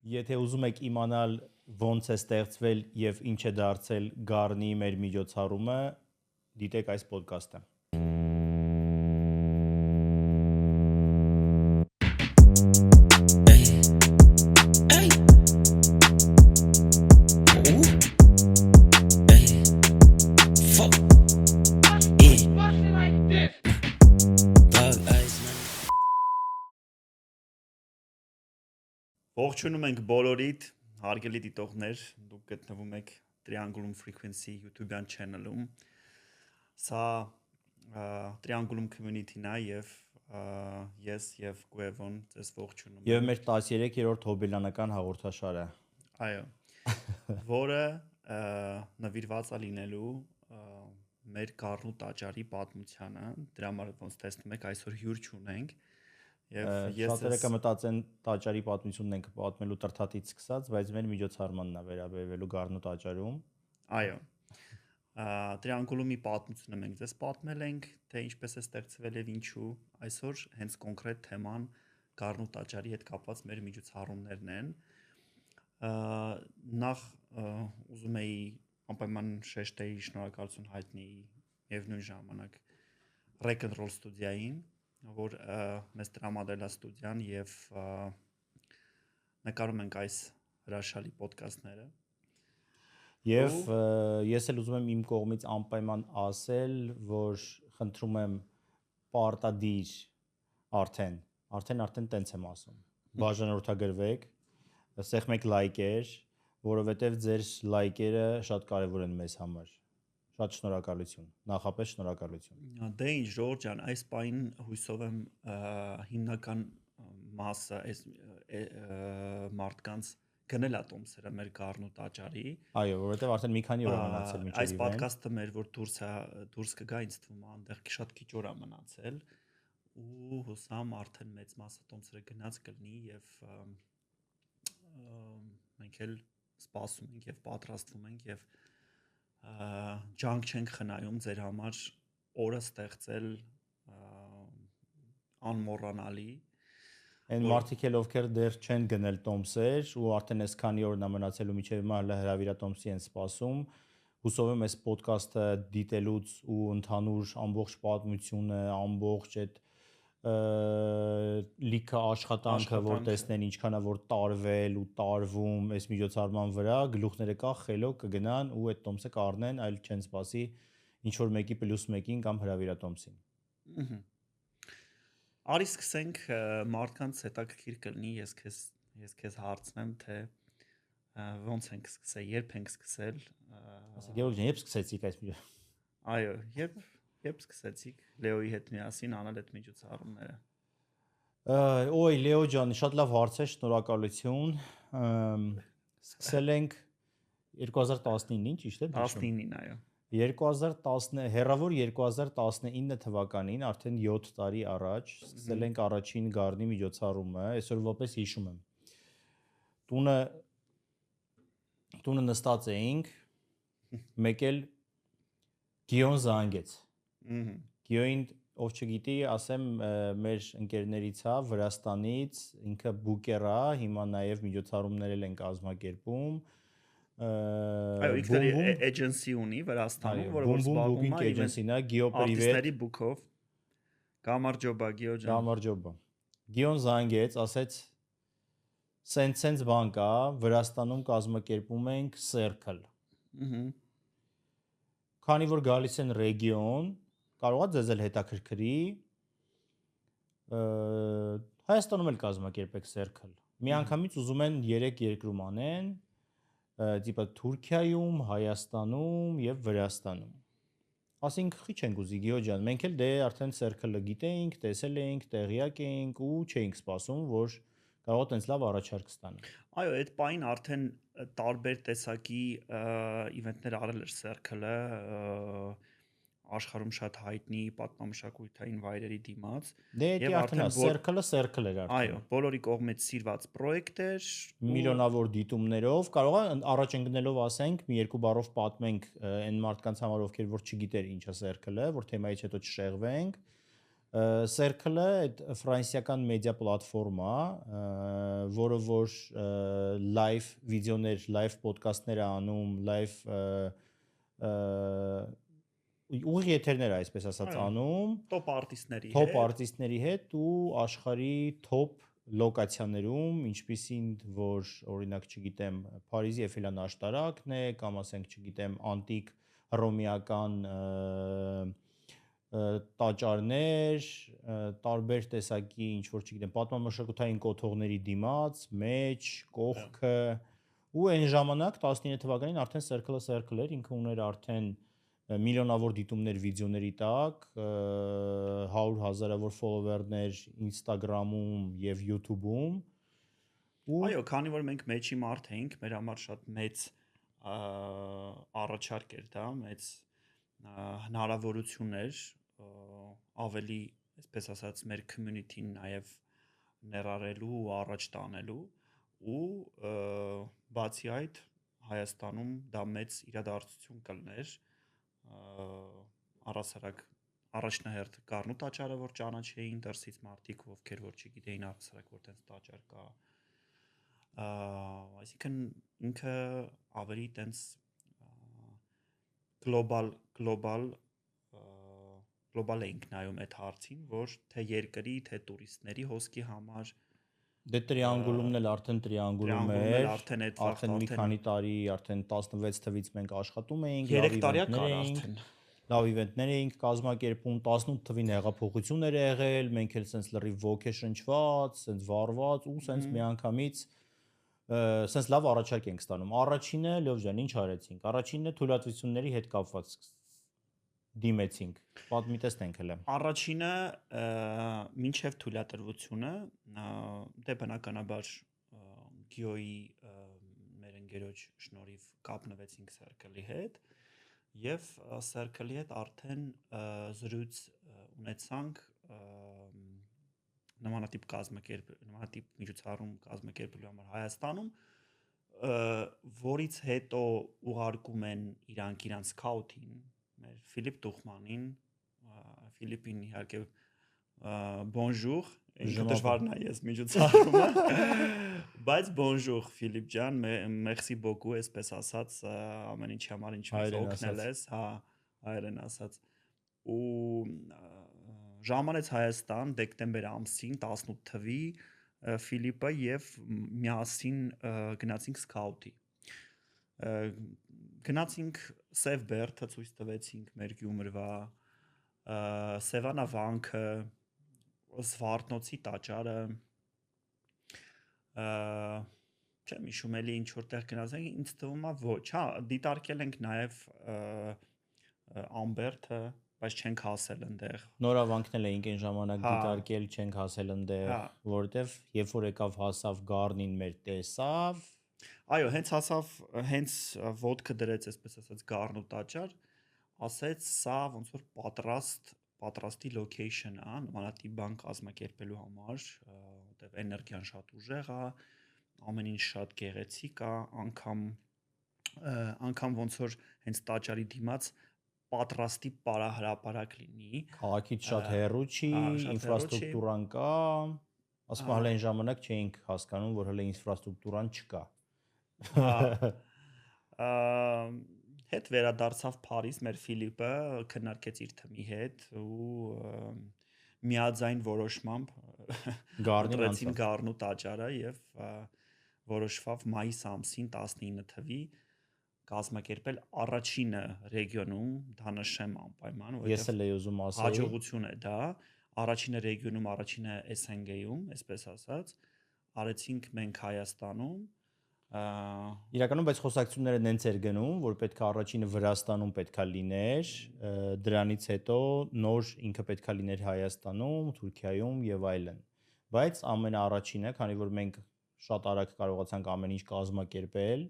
Եթե ուզում եք իմանալ ոնց է ստեղծվել եւ ինչ է դարձել Garni մեր միջոցառումը, դիտեք այս ոդկասթը։ Ողջունում ենք բոլորիդ, հարգելի դիտողներ, դուք գտնվում եք Triangulum Frequency YouTube-յան channel-ում։ Սա Triangulum community-ն է եւ ես եւ Guevon ձեզ ողջունում ենք։ Եվ մեր 13-րդ հոբելյանական հաղորդաշարը։ Այո։ Որը նվիրված է լինելու մեր Garnu տաճարի պատմությանը։ Դրա համար ոնց տեսնում եք, այսօր հյուր չունենք։ Եվ շատերը կմտածեն տաճարի պատմությունն ենք պատմելու տրթատից սկսած, բայց մեր միջոցառմանն է վերաբերվելու Garnu տաճարում։ Այո։ Triangulum-ի պատմությունը մենք ձեզ պատմել ենք, թե ինչպես է ստեղծվել եւ ինչու։ Այսօր հենց կոնկրետ թեման Garnu տաճարի հետ կապված մեր միջոցառումներն են։ Նախ ուզում էի անպայման շեշտեի շնորհակալություն հայտնեի եւ նույն ժամանակ Rock and Roll ստուդիային, որ մեզ տրամադրել է ստուդիան եւ նկարում ենք այս հրաշալի ոդկասթները։ Եւ ես էլ ուզում եմ իմ կողմից անպայման ասել, որ խնդրում եմ պարտադիր արդեն տենց եմ ասում։ Բաժանորդագրվեք, սեղմեք լայքեր, որովհետեւ ձեր լայքերը շատ կարեւոր են մեզ համար։ Շատ շնորհակալություն, նախապես շնորհակալություն։ Դե ինչ Ժորժ ջան, այս պայն հույսով եմ հիմնական մասը այս մարդկանց գնել է տոմսերը մեր Garnu տաճարի։ Այո, որովհետև արդեն մի քանի օր է մնացել մինչև այս ոդկասթը մեր որ դուրս կգա, ինձ թվում է այնտեղ շատ քիչ օր է մնացել ու հուսամ արդեն մեծ մասը տոմսերը գնաց կլինի եւ մենք էլ սպասում ենք եւ պատրաստվում ենք եւ ջանք չենք խնայում ձեր համար օրը ստեղծել անմոռանալի։ Այն մարդիկ էլ ովքեր դեռ չեն գնել տոմսեր ու արդեն այս քանի օրն է մնացել ու մինչև հիմա հրավիրատոմսի են սպասում, հուսով եմ այս ոդկասթը դիտելուց ու ընդհանուր ամբողջ պատմությունը, ամբողջ այդ լիքը աշխատանքը, որ տեսնեն ինչքան է որ տարվել ու տարվում այս միջոցառման վրա, գլուխները կախելով կգնան ու այդ տոմսը կառնեն, այլ չեն սպասի ինչ որ մեկի +1-ին կամ հրավիրատոմսին։ Արի սկսենք մարդկանց հետաքրքիր կլինի, ես քեզ հարցնեմ, թե ոնց ենք սկսել, երբ ենք սկսել։ Ասա Գեորգ ջան, երբ սկսեցիք այս միջոցառումը։ Այո, երբ սկսեցիք Լեոյի հետ միասին անել այդ միջոցառումները։ Ոյ Լեո ջան, շատ լավ հարց է, շնորհակալություն։ Սկսել ենք 2019-ին, ճիշտ է։ 19-ին, այո։ 2010 հեռավոր 2019 թվականին, արդեն 7 տարի առաջ, սկսել ենք առաջին Garni միջոցառումը, այսօր որպես հիշում եմ։ Տունը նստած էինք, մեկ էլ Գիոն զանգեց։ Գիոին, ով չգիտի, ասեմ, մեր ընկերներից է Վրաստանից, ինքը բուկեր է, հիմա նաև միջոցառումներ են կազմակերպում։ Այո, ինքն էջենսի ունի Վրաստանում, որը որ զբաղվում է էջենսին է, Գիոպրիվետ արտիստների բուքով։ Գամարջոբա Գիո ջան։ Գամարջոբա։ Գիոն զանգեց, ասեց սենց բան կա, Վրաստանում կազմակերպում ենք Circle։ Քանի որ գալիս են ռեգիոն, կարող է ձեզ էլ հետաքրքրի, Հայաստանում էլ կազմակերպեք Circle։ Միանգամից ուզում են 3 երկրում անեն, տիպը Թուրքիայում, Հայաստանում եւ Վրաստանում։ Ասենք խի չենք ուզի Գիո ջան, մենք էլ դե արդեն Circle-ը գիտեինք, տեսել էինք, տեղյակ էինք ու չէինք սպասում, որ կարող է տենց լավ առաջարկ ստանա։ Այո, այդ պայն արդեն տարբեր տեսակի իվենտներ արել էր Circle-ը աշխարհում շատ հայտնի պատմամշակութային վայրերի դիմաց եւ արդեն Circle-ը էր արդեն։ Այո, բոլորի կողմից սիրված պրոյեկտ էր, միլիոնավոր դիտումներով, կարող է առաջ ընկնելով ասենք, մի երկու բառով պատմենք այն մարդկանց համար, ովքեր որ չգիտեր ինչ է Circle-ը, որ թեմայից հետո չշեղվենք։ Circle-ը այդ ֆրանսիական մեդիա պլատֆորմա, որը որ live վիդեոներ, live ոդկասթներ է անում, live ուղիղ եթերներ այսպես ասած անում, top արտիստների հետ ու աշխարհի top լոկացիաներում, ինչպիսին որ օրինակ չգիտեմ Փարիզի Էֆելյան աշտարակն է կամ ասենք չգիտեմ անտիկ հռոմեական տաճարներ, տարբեր տեսակի ինչ որ չգիտեմ պատմամշակութային կոթողների դիմաց, մեջ, կողքը ու այն ժամանակ 19 թվականին արդեն Circle էր, ինքը ուներ արդեն միլիոնավոր դիտումներ վիդեոների տակ, 100,000-ավոր ֆոլովերներ Instagram-ում եւ YouTube-ում։ Այո, քանի որ մենք մեջի մարդ էինք, մեր համար շատ մեծ առաջարկ էր դա, մեծ հնարավորություն էր ավելի, այսպես ասած, մեր community-ն նաև ներառելու ու առաջ տանելու ու բացի այդ Հայաստանում դա մեծ իրադարձություն կլներ առասարակ առաջնահերթ Գառնու տաճարը որ ճանաչեին դրսից մարդիկ ովքեր որ չգիտեին առասարակ որ տենց տաճար կա այսինքն ինքը ավելի տենց գլոբալ էինք նայում այդ հարցին, որ թե երկրի, թե տուրիստների հոսքի համար դե տրիանգուլումն էլ արդեն տրիանգուլում էր, արդեն մի քանի տարի, արդեն 16 թվից մենք աշխատում էինք, 3 տարի կար արդեն լավ իվենտներ էինք կազմակերպում, 18 թվին հեղափոխություն էր եղել, մենք էլ սենց լրիվ ոգեշնչված, սենց վառված ու սենց միանգամից սենց լավ առաջարկ ենք ստանում։ Առաջինը լավ ջան, ինչ արեցինք։ Առաջինը թույլատվությունների հետ կապված դիմեցինք։ Պատմի տեսնենք հələ։ Առաջինը մինչև թույլատրվությունը դե բնականաբար Գիոյի մեր ընկերոջ շնորհիվ կապնվեցինք Circle-ի հետ եւ Circle-ի հետ արդեն զրույց ունեցանք նմանատիպ միջոցառում կազմակերպելու համար Հայաստանում, որից հետո ուղարկում են իրանց սքաութին, մեր Ֆիլիպ Տուխմանին, Ֆիլիպին իհարկե bonjour, ինքը դժվարն է ես միջոցառումը, բայց bonjour Ֆիլիպ ջան, merci beaucoup, այսպես ասած, ամեն ինչի համար ինչ օգնել ես, հա, հայերեն ասած, ու ժամանեց Հայաստան դեկտեմբեր ամսին 18 թվի Ֆիլիպը եւ միասին գնացինք սքաութի գնացինք Սև Բերդը ցույց տվեցինք մեր Գյումրվա Սևանա վանքը Սվարտնոցի տաճարը չեմ հիշում էլի ինչ որտեղ գնացինք ինձ թվում է ոչ հա դիտարկել ենք նաեւ Ամբերդը բայց չենք հասել այնտեղ։ Նորավանքն էլ էինք այն ժամանակ դիտարկել, չենք հասել այնտեղ, որովհետև երբ որ եկավ հասավ Գառնին մեր տեսավ։ Այո, հենց հասավ, հենց ոդկը դրեց, այսպես ասած, Գառնու տաճար, ասեց, սա ոնց որ պատրաստի location է, նմանատիպ բան կազմակերպելու համար, որտեղ էներգիան շատ ուժեղ է, ամեն ինչ շատ գեղեցիկ է, անգամ ոնց որ հենց տաճարի դիմաց պատրաստի պարահրապարակ լինի քաղաքից շատ հեռու չի, ինֆրաստրուկտուրան կա, ասում հələ այն ժամանակ չէինք հասկանում, որ հələ ինֆրաստրուկտուրան չկա։ Հետ վերադարձավ Փարիզ մեր Ֆիլիպը, քննարկեց իր թմի հետ ու միաձայն որոշմամբ ընտրեցին Գառնու տաճարը եւ որոշվավ մայիս ամսին 19 թվի կազմակերպել առաջինը ռեգիոնում, դա նշեմ անպայման, ես էլ էի ուզում ասել, հաջողություն է դա, առաջինը ռեգիոնում, առաջինը SNG-ում, այսպես ասած, արեցինք մենք Հայաստանում, իրականում բայց խոսակցությունները նենց էր գնում, որ պետք է առաջինը Վրաստանում պետքա լիներ, դրանից հետո նոր ինքը պետքա լիներ Հայաստանում, Թուրքիայում եւ այլն, բայց ամենաառաջինը, քանի որ մենք շատ արագ կարողացանք ամեն ինչ կազմակերպել,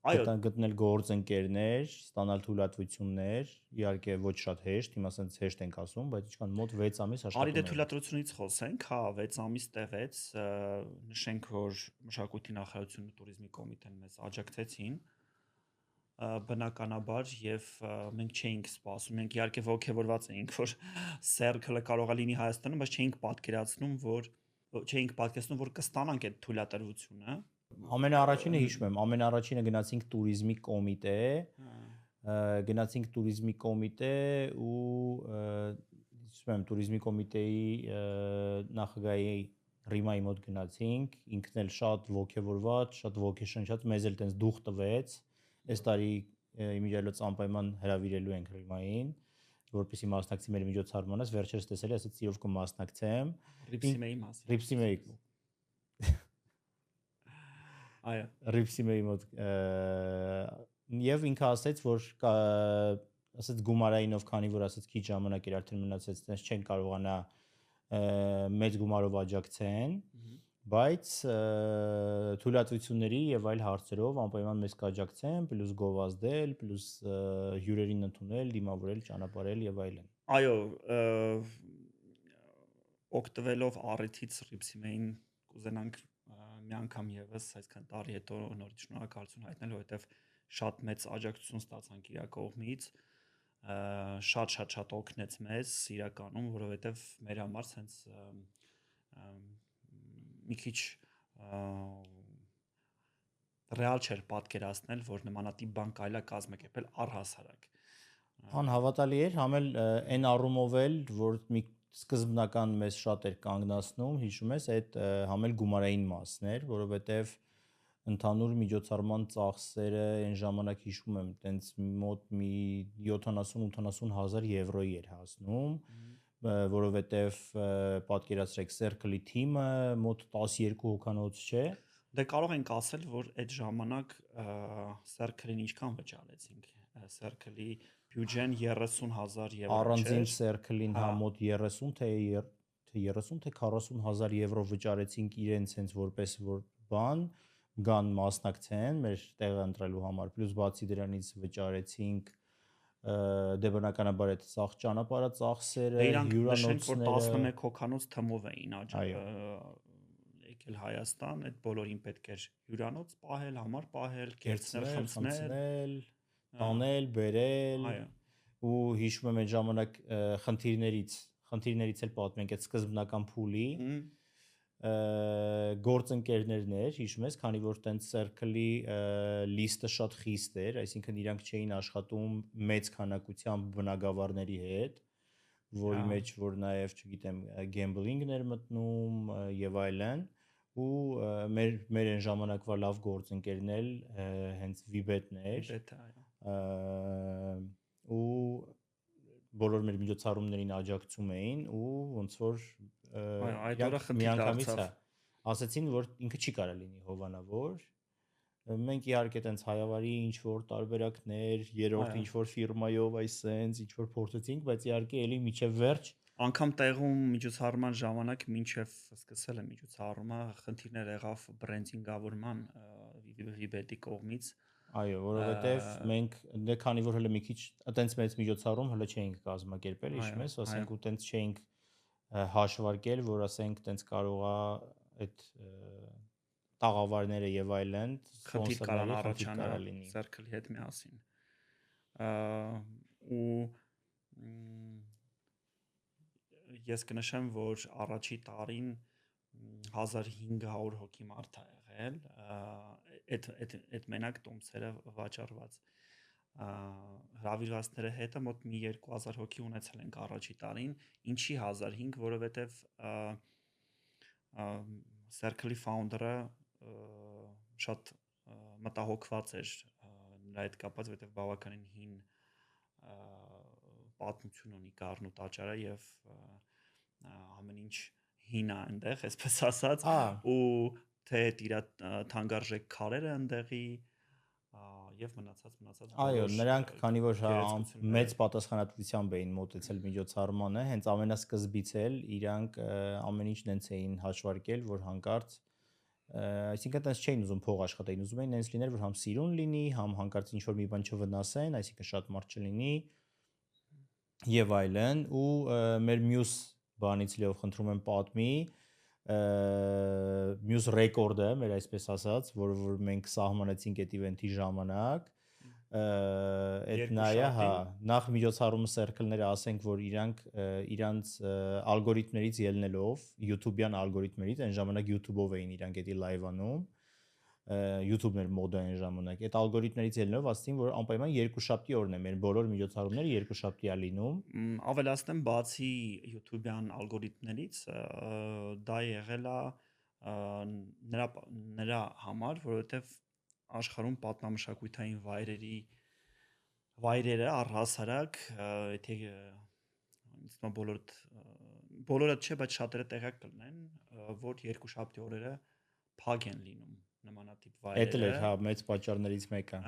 գտնել գործընկերներ, ստանալ թույլատվություններ, իհարկե ոչ շատ հեշտ, հիմա ասենց հեշտ ենք ասում, բայց ինչքան մոտ 6 ամիս աշխատում ենք։ Արի դե թույլատվությունից խոսենք, հա, 6 ամիս տևեց, նշենք, որ Մշակույթի նախարարությունը, Տուրիզմի կոմիտեն մեզ աջակցեցին, բնականաբար եւ մենք չէինք սպասում, մենք իհարկե ողջևորված էինք, որ Circle-ը կարող է լինի Հայաստանում, բայց չէինք պատկերացնում, որ կստանանք այդ թույլատրությունը։ Ամենաառաջինը հիշում եմ, ամենաառաջինը գնացինք туриզմի կոմիտե ու հիշում եմ туриզմի կոմիտեի նախագահի Ռիմայի մոտ գնացինք, ինքն էլ շատ ողջևորված, շատ ոգեշնչած, մեզ էլ տենց դուխ տվեց։ Այս տարի իմիջիայլոց անպայման հրավիրելու ենք Ռիմային, որպեսզի մասնակցի մեր միջոցառմանից, վերջերս տեսել եմ, ասած իրոք կմասնակցեմ։ Ռիփսիմեի մասին։ Ռիփսիմեի։ Այո։ Ռիփսիմեի մոտ եւ ինքը ասաց, որ ասաց գումարայինով, քանի որ ասաց քիչ ժամանակ էր արդեն մնացած, տենց չեն կարողանա մեծ գումարով աջակցեն, բայց թույլատվությունների եւ այլ հարցերով անպայման մեզ կաջակցեն, պլյուս գովազդել, պլյուս հյուրերին ընդունել, դիմավորել, ճանապարհել եւ այլն։ Այո, օգտվելով առիթից Ռիփսիմեին կուզենանք մի անգամ եւս այսքան տարի հետո նորից շնորհակալություն հայտնել, որովհետեւ շատ մեծ աջակցություն ստացանք իր կողմից, շատ օգնեց մեզ իրականում, որովհետեւ մեր համար sense մի քիչ ռեալ չէր պատկերացնել, որ նմանատիպ բան կարելի է կազմակերպել առհասարակ։ Անհավատալի էր, համ էլ այն առումով էլ, որ մի սկզբնական մեզ շատ էր կանգնացնում, հիշում ես, այդ համ էլ գումարային մասն էր, որովհետև ընդհանուր միջոցառման ծախսերը այն ժամանակ հիշում եմ, տենց մոտ մի 70-80 հազար եվրոյի էր հասնում, որովհետև պատկերացրեք Circle-ի թիմը մոտ 12 հոգանոց չէ։ Դե կարող ենք ասել, որ այդ ժամանակ Circle-ին ինչքան վճարեցինք։ Circle-ի բյուջեն 30,000 եվրո չէ։ Առանձին Circle-ին հա մոտ 30 թե 40 հազար եվրո վճարեցինք իրենց հենց որպես որ բան գան մասնակցեն մեր տեղը ընտրելու համար, պլյուս բացի դրանից վճարեցինք դե բնականաբար այդ ծախս ճանապարհը ծախսերը, հյուրանոցները 11 հոգանոց թմով էին եկել Հայաստան, այդ բոլորին պետք էր հյուրանոց պահել, համար պահել, կերտներ խմցնել, տանել, բերել, ու հիշում եմ այդ ժամանակ խնդիրներից էլ պատմենք այդ սկզբնական փուլի գործընկերներն էր, հիշում ես, քանի որ տենց Circle-ի լիստը շատ խիստ էր, այսինքն իրանք չէին աշխատում մեծ քանակությամբ բնագավառների հետ, որի մեջ որ նաև, չգիտեմ, gambling-ն էր մտնում եւ այլն, ու մեր այն ժամանակվա լավ գործընկերն էլ հենց Vibet-ն էր, ու բոլոր մեր միջոցառումներին աջակցում էին ու ոնց որ այդ օրը խնդիր դարձավ, ասացին, որ ինքը չի կարող լինի հովանավոր, մենք իհարկե տենց հայավարի ինչ որ տարբերակներ, երրորդ ինչ որ ֆիրմայով այսենց ինչ որ փորձեցինք, բայց իհարկե էլի միջև վերջ անգամ տեղում միջոցառման ժամանակ մինչև սկսել է միջոցառումը խնդիրներ եղավ բրենդինգավորման Vibet-ի կողմից։ Այո, որովհետև մենք դե քանի որ հələ մի քիչ այտենց մեծ միջոցառում հələ չէինք կազմակերպել, հիշում ես, ասենք ու տենց չէինք հաշվարկել, որ ասենք տենց կարողա այդ տաղավարները եւ այլն խնդիր կարան առաջանալ Circle-ի հետ միասին։ Ու ես կնշեմ, որ առաջի տարին 1500 հոգի մարդ ա եղել, այդ մենակ տոմսերը վաճառված։ Հրավիրվածները հետը մոտ մի 2000 հոգի ունեցել ենք առաջի տարին, ինչի 1500, որովհետև Circle-ի founder-ը շատ մտահոգված էր նրա հետ կապված, որովհետև բավականին հին պատմություն ունի Գառնու տաճարը եւ ամեն ինչ հին է այնտեղ, այսպես ասած, ու թե իր թանկարժեք քարերը այնտեղի եւ մնացած այո, նրանք քանի որ մեծ պատասխանատվությամբ էին մոտեցել միջոցառմանը, հենց ամենասկզբից էլ իրանք ամեն ինչ նենց էին հաշվարկել, որ հանկարծ այսինքն տես չէին ուզում փող աշխատեին, ուզում էին նենց լիներ, որ համ սիրուն լինի, համ հանկարծ ինչ որ մի բան չվնասեն, այսինքն շատ մարդ չլինի եւ այլն, ու մեր մյուս բանից լավ խնդրում եմ պատմի մյուս ռեկորդը մեր այսպես ասած, որ մենք սահմանեցինք այդ իվենթի ժամանակ, այդ նայա, հա, նախ միջոցառումը circle-ները ասենք, որ իրանց ալգորիթմներից ելնելով, YouTube-յան ալգորիթմներից, այն ժամանակ YouTube-ով էին իրանք էդի լայվանում, YouTube-ն էր մոդը այն ժամանակ։ Այդ ալգորիթմներից ելնելով ասեցին, որ անպայման երկուշաբթի օրն է մեր բոլոր միջոցառումները երկուշաբթի է լինում։ Ավելացնեմ, բացի YouTube-յան ալգորիթմներից, դա եղել է նրա համար, որովհետև աշխարհում պատմամշակութային վայրերը առհասարակ, եթե ինձ թվում բոլորը չէ, բայց շատերը տեղյակ կլինեն, որ երկուշաբթի օրերը փակ են լինում նմանատիպ վայրերը։ Դա էլ հա մեծ պատճառներից մեկը։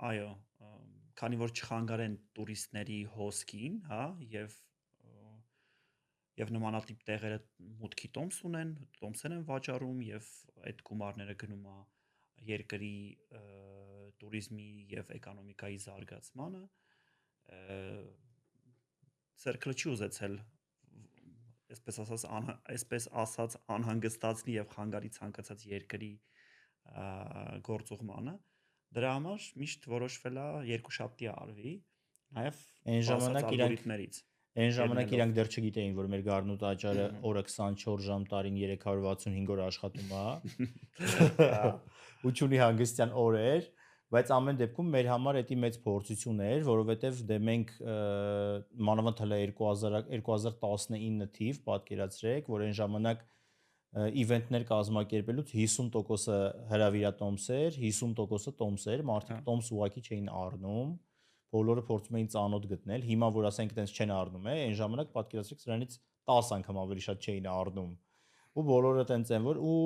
Այո, քանի որ չխանգարեն տուրիստների հոսքին, հա, եւ նմանատիպ տեղերը մուտքի տոմսեր են վաճառում եւ այդ գումարները գնում է երկրի տուրիզմի եւ էկոնոմիկայի զարգացմանը, Circle չի ուզեցել այսպես ասած անհանգստացնի եւ խանգարի ցանկացած երկրի գործուղմանը, դրա համար միշտ որոշվել է երկուշաբթի արվի, նաեւ այն ժամանակ ալգորիթմներից Այն ժամանակ իրանք դեռ չգիտեին, որ մեր գառնու տաճարը օրը 24 ժամ տարին 365 օր աշխատում է։ Ու չունի հանգստյան օրեր, բայց ամեն դեպքում մեր համար դա մեծ փորձություն էր, որովհետև դե մենք մանավանդ հələ 2019 թիվ պատկերացրեք, որ այն ժամանակ իվենտներ կազմակերպելուց 50%-ը հրավիրատոմս էր, 50%-ը տոմս էր, մարդիկ տոմս ուղակի չէին առնում, բոլորը փորձում էին ծանոթ գտնել, հիմա որ ասենք այտենց չեն առնում, այն ժամանակ պատկերացրեք սրանից 10 անգամ ավելի շատ չէին առնում, ու բոլորը այտենց են որ ու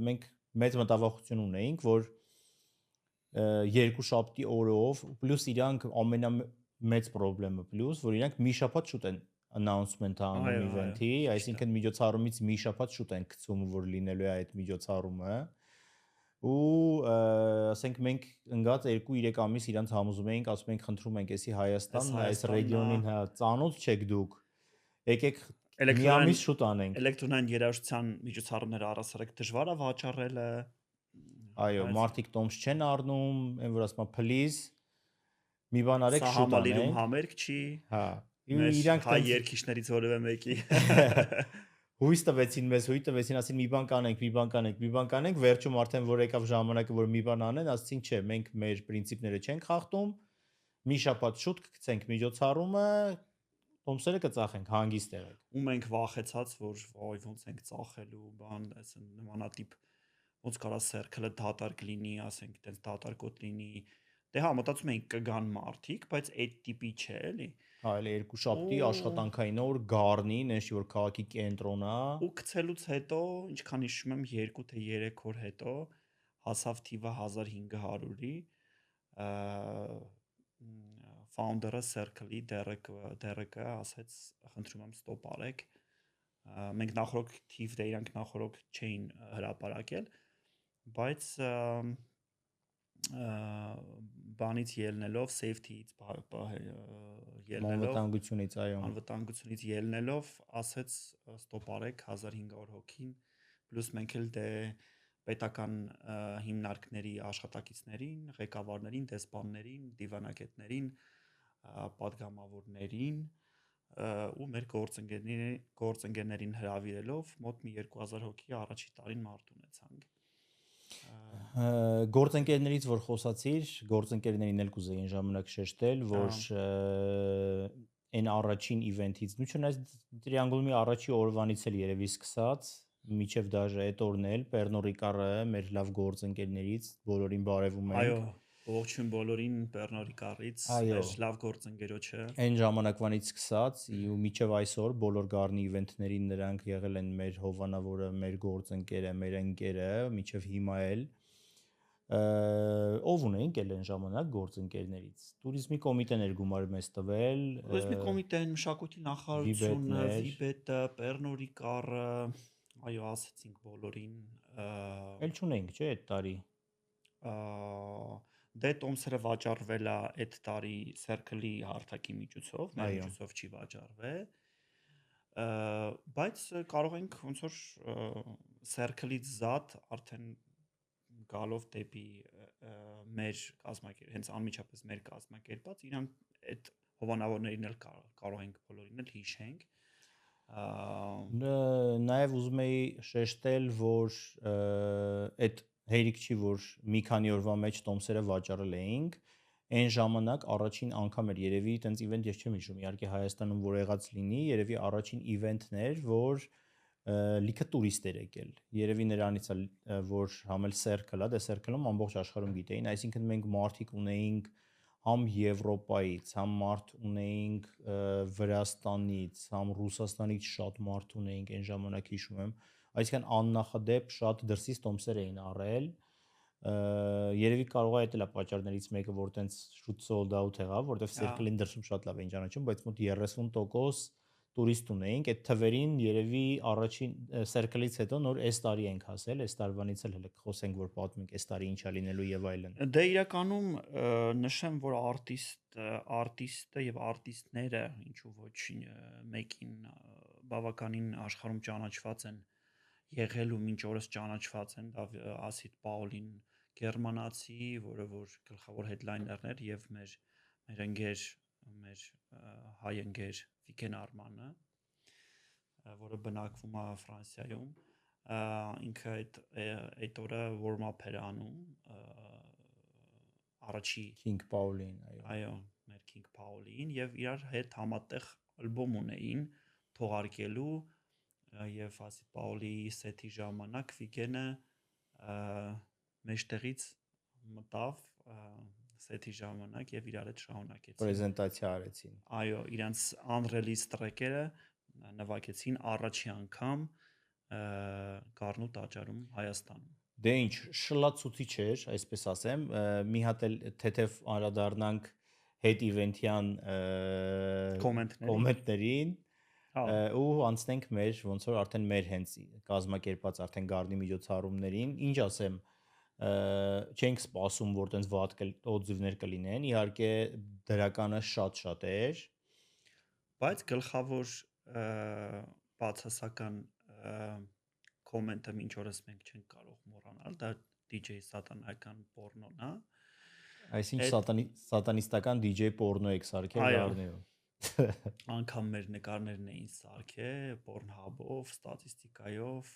մենք մեծ մտավախություն ունեինք, որ երկուշաբթի օրով, պլյուս իրանք ամենամեծ խնդրեմը պլյուս, որ իրանք մի շաբաթ շուտ են announcement անում event-ի, այսինքն միջոցառումից մի շաբաթ շուտ են գցում, որ լինելու է այդ միջոցառումը, ու ասենք մենք ընկած 2-3 ամիս իրանց համոզում էինք, ասում ենք խնդրում ենք, էսի Հայաստանն, այս ռեգիոնին հա ծանոթ չեք դուք, եկեք մի ամիս շուտ անենք։ Էլեկտրոնային երաժշտության միջոցառումները առասարակ դժվար է վաճառելը։ Այո, մարդիկ տոմս չեն առնում, այն որ ասում է please մի բան արեք շուտ անենք։ Համալիրում համերգ չի։ Հա։ Իրանք հայ երկիշներից որևէ մեկի հույս տվեցին, ասին մի բան կանենք, վերջում արդեն որ եկավ ժամանակը, որ մի բան անեն, ասեցին չէ, մենք մեր պրինցիպները չենք խախտում, մի շաբաթ շուտ կգցենք միջոցառումը, տոմսերը կծախենք, հանգիստ եղեք։ Ու մենք վախեցած, որ ոյ ոնց ենք ծախելու, բան, այս նմանատիպ ոնց կարա Circle-ը դատարկ լինի, ասենք, այդպես դատարկոտ լինի։ Դե հա, մտածում էինք կգան մարդիկ, բայց այդ տիպի չէ, էլի։ Հա, էլի երկուշաբթի աշխատանքային օր գառնին, այնш որ քաղաքի կենտրոնն է։ Ու գցելուց հետո, ինչքան հիշում եմ, 2 թե 3 օր հետո հասավ թիվը 1500-ի, founder-ը Circle-ի Derek-ը ասեց, խնդրում եմ ստոպ արեք։ Մենք նախորդ թիվ դե իրանք նախորդ չէին հրապարակել, բայց բանից ելնելով safety-ից ելնելով անվտանգությունից ելնելով ասեց ստոպ արեք 1500 հոգին պլյուս մենք էլ դե պետական հիմնարկների աշխատակիցներին, ղեկավարներին, դեսպաններին, դիվանագետներին, падգամավորներին ու մեր գործընկերներին հրավիրելով մոտ մի 2000 հոգի առաջի տարին մարտ ունեցանք։ Գործընկերներից որ խոսացիր, գործընկերներին էլ կուզեին ժամանակ շեշտել, որ այն առաջին իվենթից, նույնիսկ այս տրիանգուլի առաջի օրվանից էլ երևի սկսած, միջև դաժե այդ օրն էլ Pernod Ricard-ը մեր լավ գործընկերներից բոլորին բարևում ենք։ Այո, ողջույն բոլորին Pernod Ricard-ից, մեր լավ գործընկերոջը։ Այն ժամանակվանից սկսած ու միջև այսօր բոլոր գառնի իվենթներին նրանք եղել են մեր հովանավորը, մեր գործընկերը, մեր ընկերը, միջև հիմա էլ ով ունենք էլ այն ժամանակ գործընկերներից։ Տուրիզմի կոմիտեն էր գումար մեզ տվել։ Տուրիզմի կոմիտեն, մշակույթի նախարարությունը, Վիբետը, Pernod Ricard-ը, այո, ասեցինք բոլորին։ Էլ չունենք, չէ՞, այդ տարի։ Դե տոմսերը վաճառվել է այդ տարի Circle-ի հարթակի միջոցով, մեր միջոցով չի վաճառվել։ Բայց կարող ենք ոնց որ Circle-ից զատ արդեն գալով դեպի մեր հենց անմիջապես մեր կազմակերպած իրանք այդ հովանավորներին էլ կարող ենք բոլորին էլ հիշենք նաև ուզում էի շեշտել, որ այդ հերիք չի, որ մի քանի օրվա մեջ տոմսերը վաճառել էինք, այն ժամանակ առաջին անգամ էր երևի տենց իվենտ ես չեմ հիշում, իհարկե Հայաստանում որ եղած լինի, երևի առաջին իվենտն էր, որ լիքը տուրիստ էր եկել։ Երևի նրանից է, որ համ էլ Circle-ը, դե Circle-ում ամբողջ աշխարհում գիտեին, այսինքն մենք մարդիկ ունեինք համ Եվրոպայից, համ մարդ ունեինք Վրաստանից, համ Ռուսաստանից շատ մարդ ունեինք այն ժամանակ հիշում եմ, այսինքն աննախադեպ շատ դրսից տոմսեր էին առել, երևի կարող է դա պատճառներից մեկը, որ տենց շուտ sold out եղավ, որտեվ Circle-ին դրսում շատ լավ էին ճանաչում, բայց մոտ 30% տուրիստ ունեինք, այդ թվերին երևի առաջին Circle-ից հետո նոր այս տարի ենք հասել, այս տարվանից էլ հենց խոսենք, որ պատմենք այս տարի ինչա լինելու եւ այլն։ Դե իրականում նշեմ, որ արտիստը եւ արտիստները ինչու ոչ մեկին բավականին աշխարհում ճանաչված են եղել ու մինչ օրս ճանաչված են, դա Ասիդ Պաուլին գերմանացի, որը որ գլխավոր headliner-ն էր եւ մեր ընկեր, մեր հայ ընկեր Վիգեն Արմանը, որը բնակվում է Ֆրանսիայում, ինքը այդ օրը warm-up էր անում առաջի King Paulin, այո, մեր King Paulin եւ իրար հետ համատեղ ալբոմ ունեին թողարկելու եւ Ասիդ Պաուլի սեթի ժամանակ Վիգենը մեջտեղից մտավ սեթի ժամանակ եւ իրար հետ շարունակեցին պրեզենտացիա արեցին։ Այո, իրանց unreleased track-երը նվագեցին առաջի անգամ Գառնու տաճարում Հայաստանում։ Դե ինչ, շլացուցիչ էր, այսպես ասեմ, մի հատ էլ թեթև անդրադառնանք հետ իվենթյան կոմենտներին ու անցնենք մեր ոնց որ արդեն մեր հենց կազմակերպած արդեն Գառնի միջոցառումներին, ինչ ասեմ, չենք սպասում որ տենց վատ օձիվներ կլինեն, իհարկե դրականը շատ էր, բայց գլխավոր բացասական կոմենտը մինչ օրս մենք չենք կարող մոռանալ, դա DJ սատանական պորնոն է։ Այսինքն սատանիստական DJ պորնո եք սարքել Գառնիում։ Անկամ մեր նկարներն էին սարքել Pornhub-ով, ստատիստիկայով։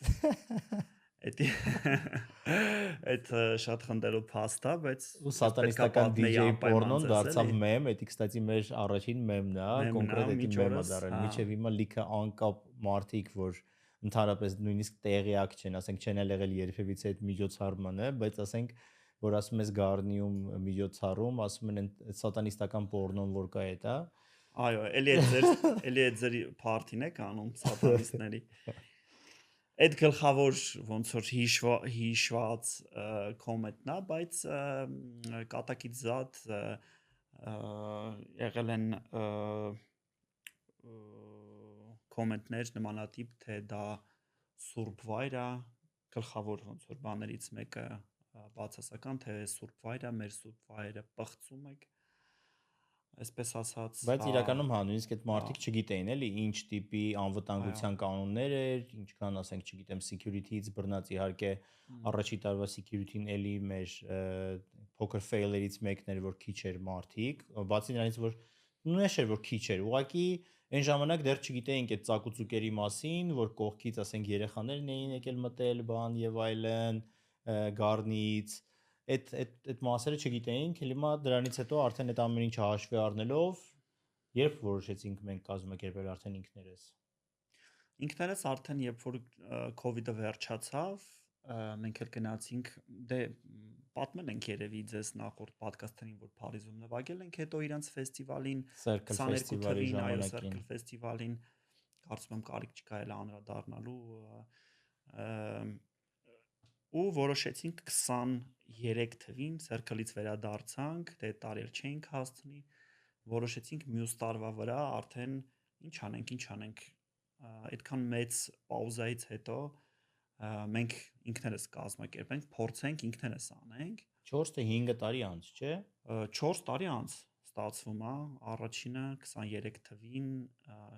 Այդ շատ խնդրելու փաստ է, բայց սատանիստական DJ պորնոն դարձավ մեմ, դա կստացի մեր առաջին մեմն է, կոնկրետ էդի մեմը դարել, միջև հիմա լիքը անկապ մարդիկ, որ ընդհանրապես նույնիսկ տեղյակ չեն, ասենք չեն եղել երբևիցե այդ միջոցառմանը, բայց ասենք որ ասում ես Գառնիում միջոցառում, ասում են սատանիստական պորնոն որ կա դա։ Այո, էլի այդ ձեր party-ն եք անում սատանիստների։ Այդ գլխավոր ոնց որ հիշված կոմենտն է, բայց կատակից զատ եղել են կոմենտներ նմանատիպ, թե դա սուրբ վայր է, գլխավոր ոնց որ բաներից մեկը բացասական, թե սուրբ վայր է, մեր սուրբ վայրը պղծում եք, այսպես ասած։ Բայց իրականում հա, նույնիսկ այդ մարդիկ չգիտեին էլի ինչ տիպի անվտանգության կանոններ էր, ինչքան ասենք, չգիտեմ, security-ից բռնած իհարկե առաջի տարվա security-ն էլի մեր poker fail-երից մեկն էր, որ քիչ էր մարդիկ, բացի նրանից որ նույնպես էր որ քիչ էր, ուղղակի այն ժամանակ դեռ չգիտեինք այդ ծակուցուկերի մասին, որ կողքից ասենք երեխաներն էին եկել մտել բան եւ այլն, Գառնից այդ մասերը չգիտեինք, հիմա դրանից հետո արդեն այդ ամեն ինչը հաշվի առնելով, երբ որոշեցինք մենք կազմակերպել արդեն ինքներս արդեն երբ որ COVID-ը վերջացավ, մենք էլ գնացինք, դե պատմել ենք երևի ձեզ նախորդ podcast-ին, որ Փարիզում նվագել ենք, հետո իրանց ֆեստիվալին, 22 թվականին այո Circle ֆեստիվալին, կարծում եմ կարիք չկա էլ անդրադառնալու ու որոշեցինք 23 թվին Circle-ից վերադարձանք, դե տարի էլ չէինք հասցնի, որոշեցինք մյուս տարվա վրա արդեն ինչ անենք, այդքան մեծ պաուզայից հետո մենք ինքներս կազմակերպենք, փորձենք ինքներս անենք 4 թե 5 տարի անց, չէ։ 4 տարի անց ստացվում է, առաջինը 23 թվին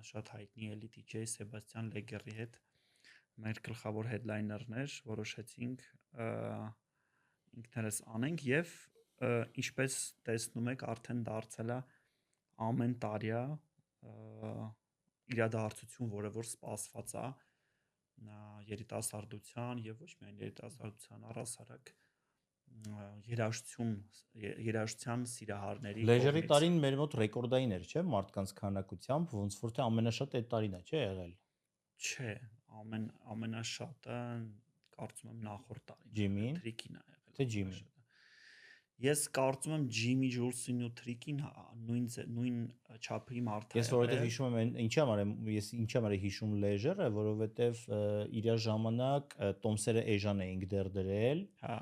շատ հայտնի էլի DJ Սեբաստիան Լեգերի հետ մեր գլխավոր headliner-ներ որոշեցինք ինքներս անենք եւ ինչպես տեսնում եք, արդեն դարձել է ամեն տարիա իրադարձություն, որը որ սպասված է երիտասարդության եւ ոչ միայն երիտասարդության առասարակ երաժշտության սիրահարների Լեժերի տարին մեր մոտ ռեկորդային էր, չէ՞, մարդկանց քանակությամբ, ոնց որ թե ամենաշատ այդ տարին է, չէ՞ եղել։ Չէ, ամենաշատը կարծում եմ նախորդ տարին Ջիմին, Թրիկին է եղել։ թե Ջիմին։ Ես կարծում եմ Ջիմի Ջոլսին ու Թրիկին նույն չափի մարդ է։ Ես որովհետև հիշում եմ ինչի համար եմ հիշում Լեժերը, որովհետև իր ժամանակ Տոմսերը Էժան էինք դեռ դրել։ Հա։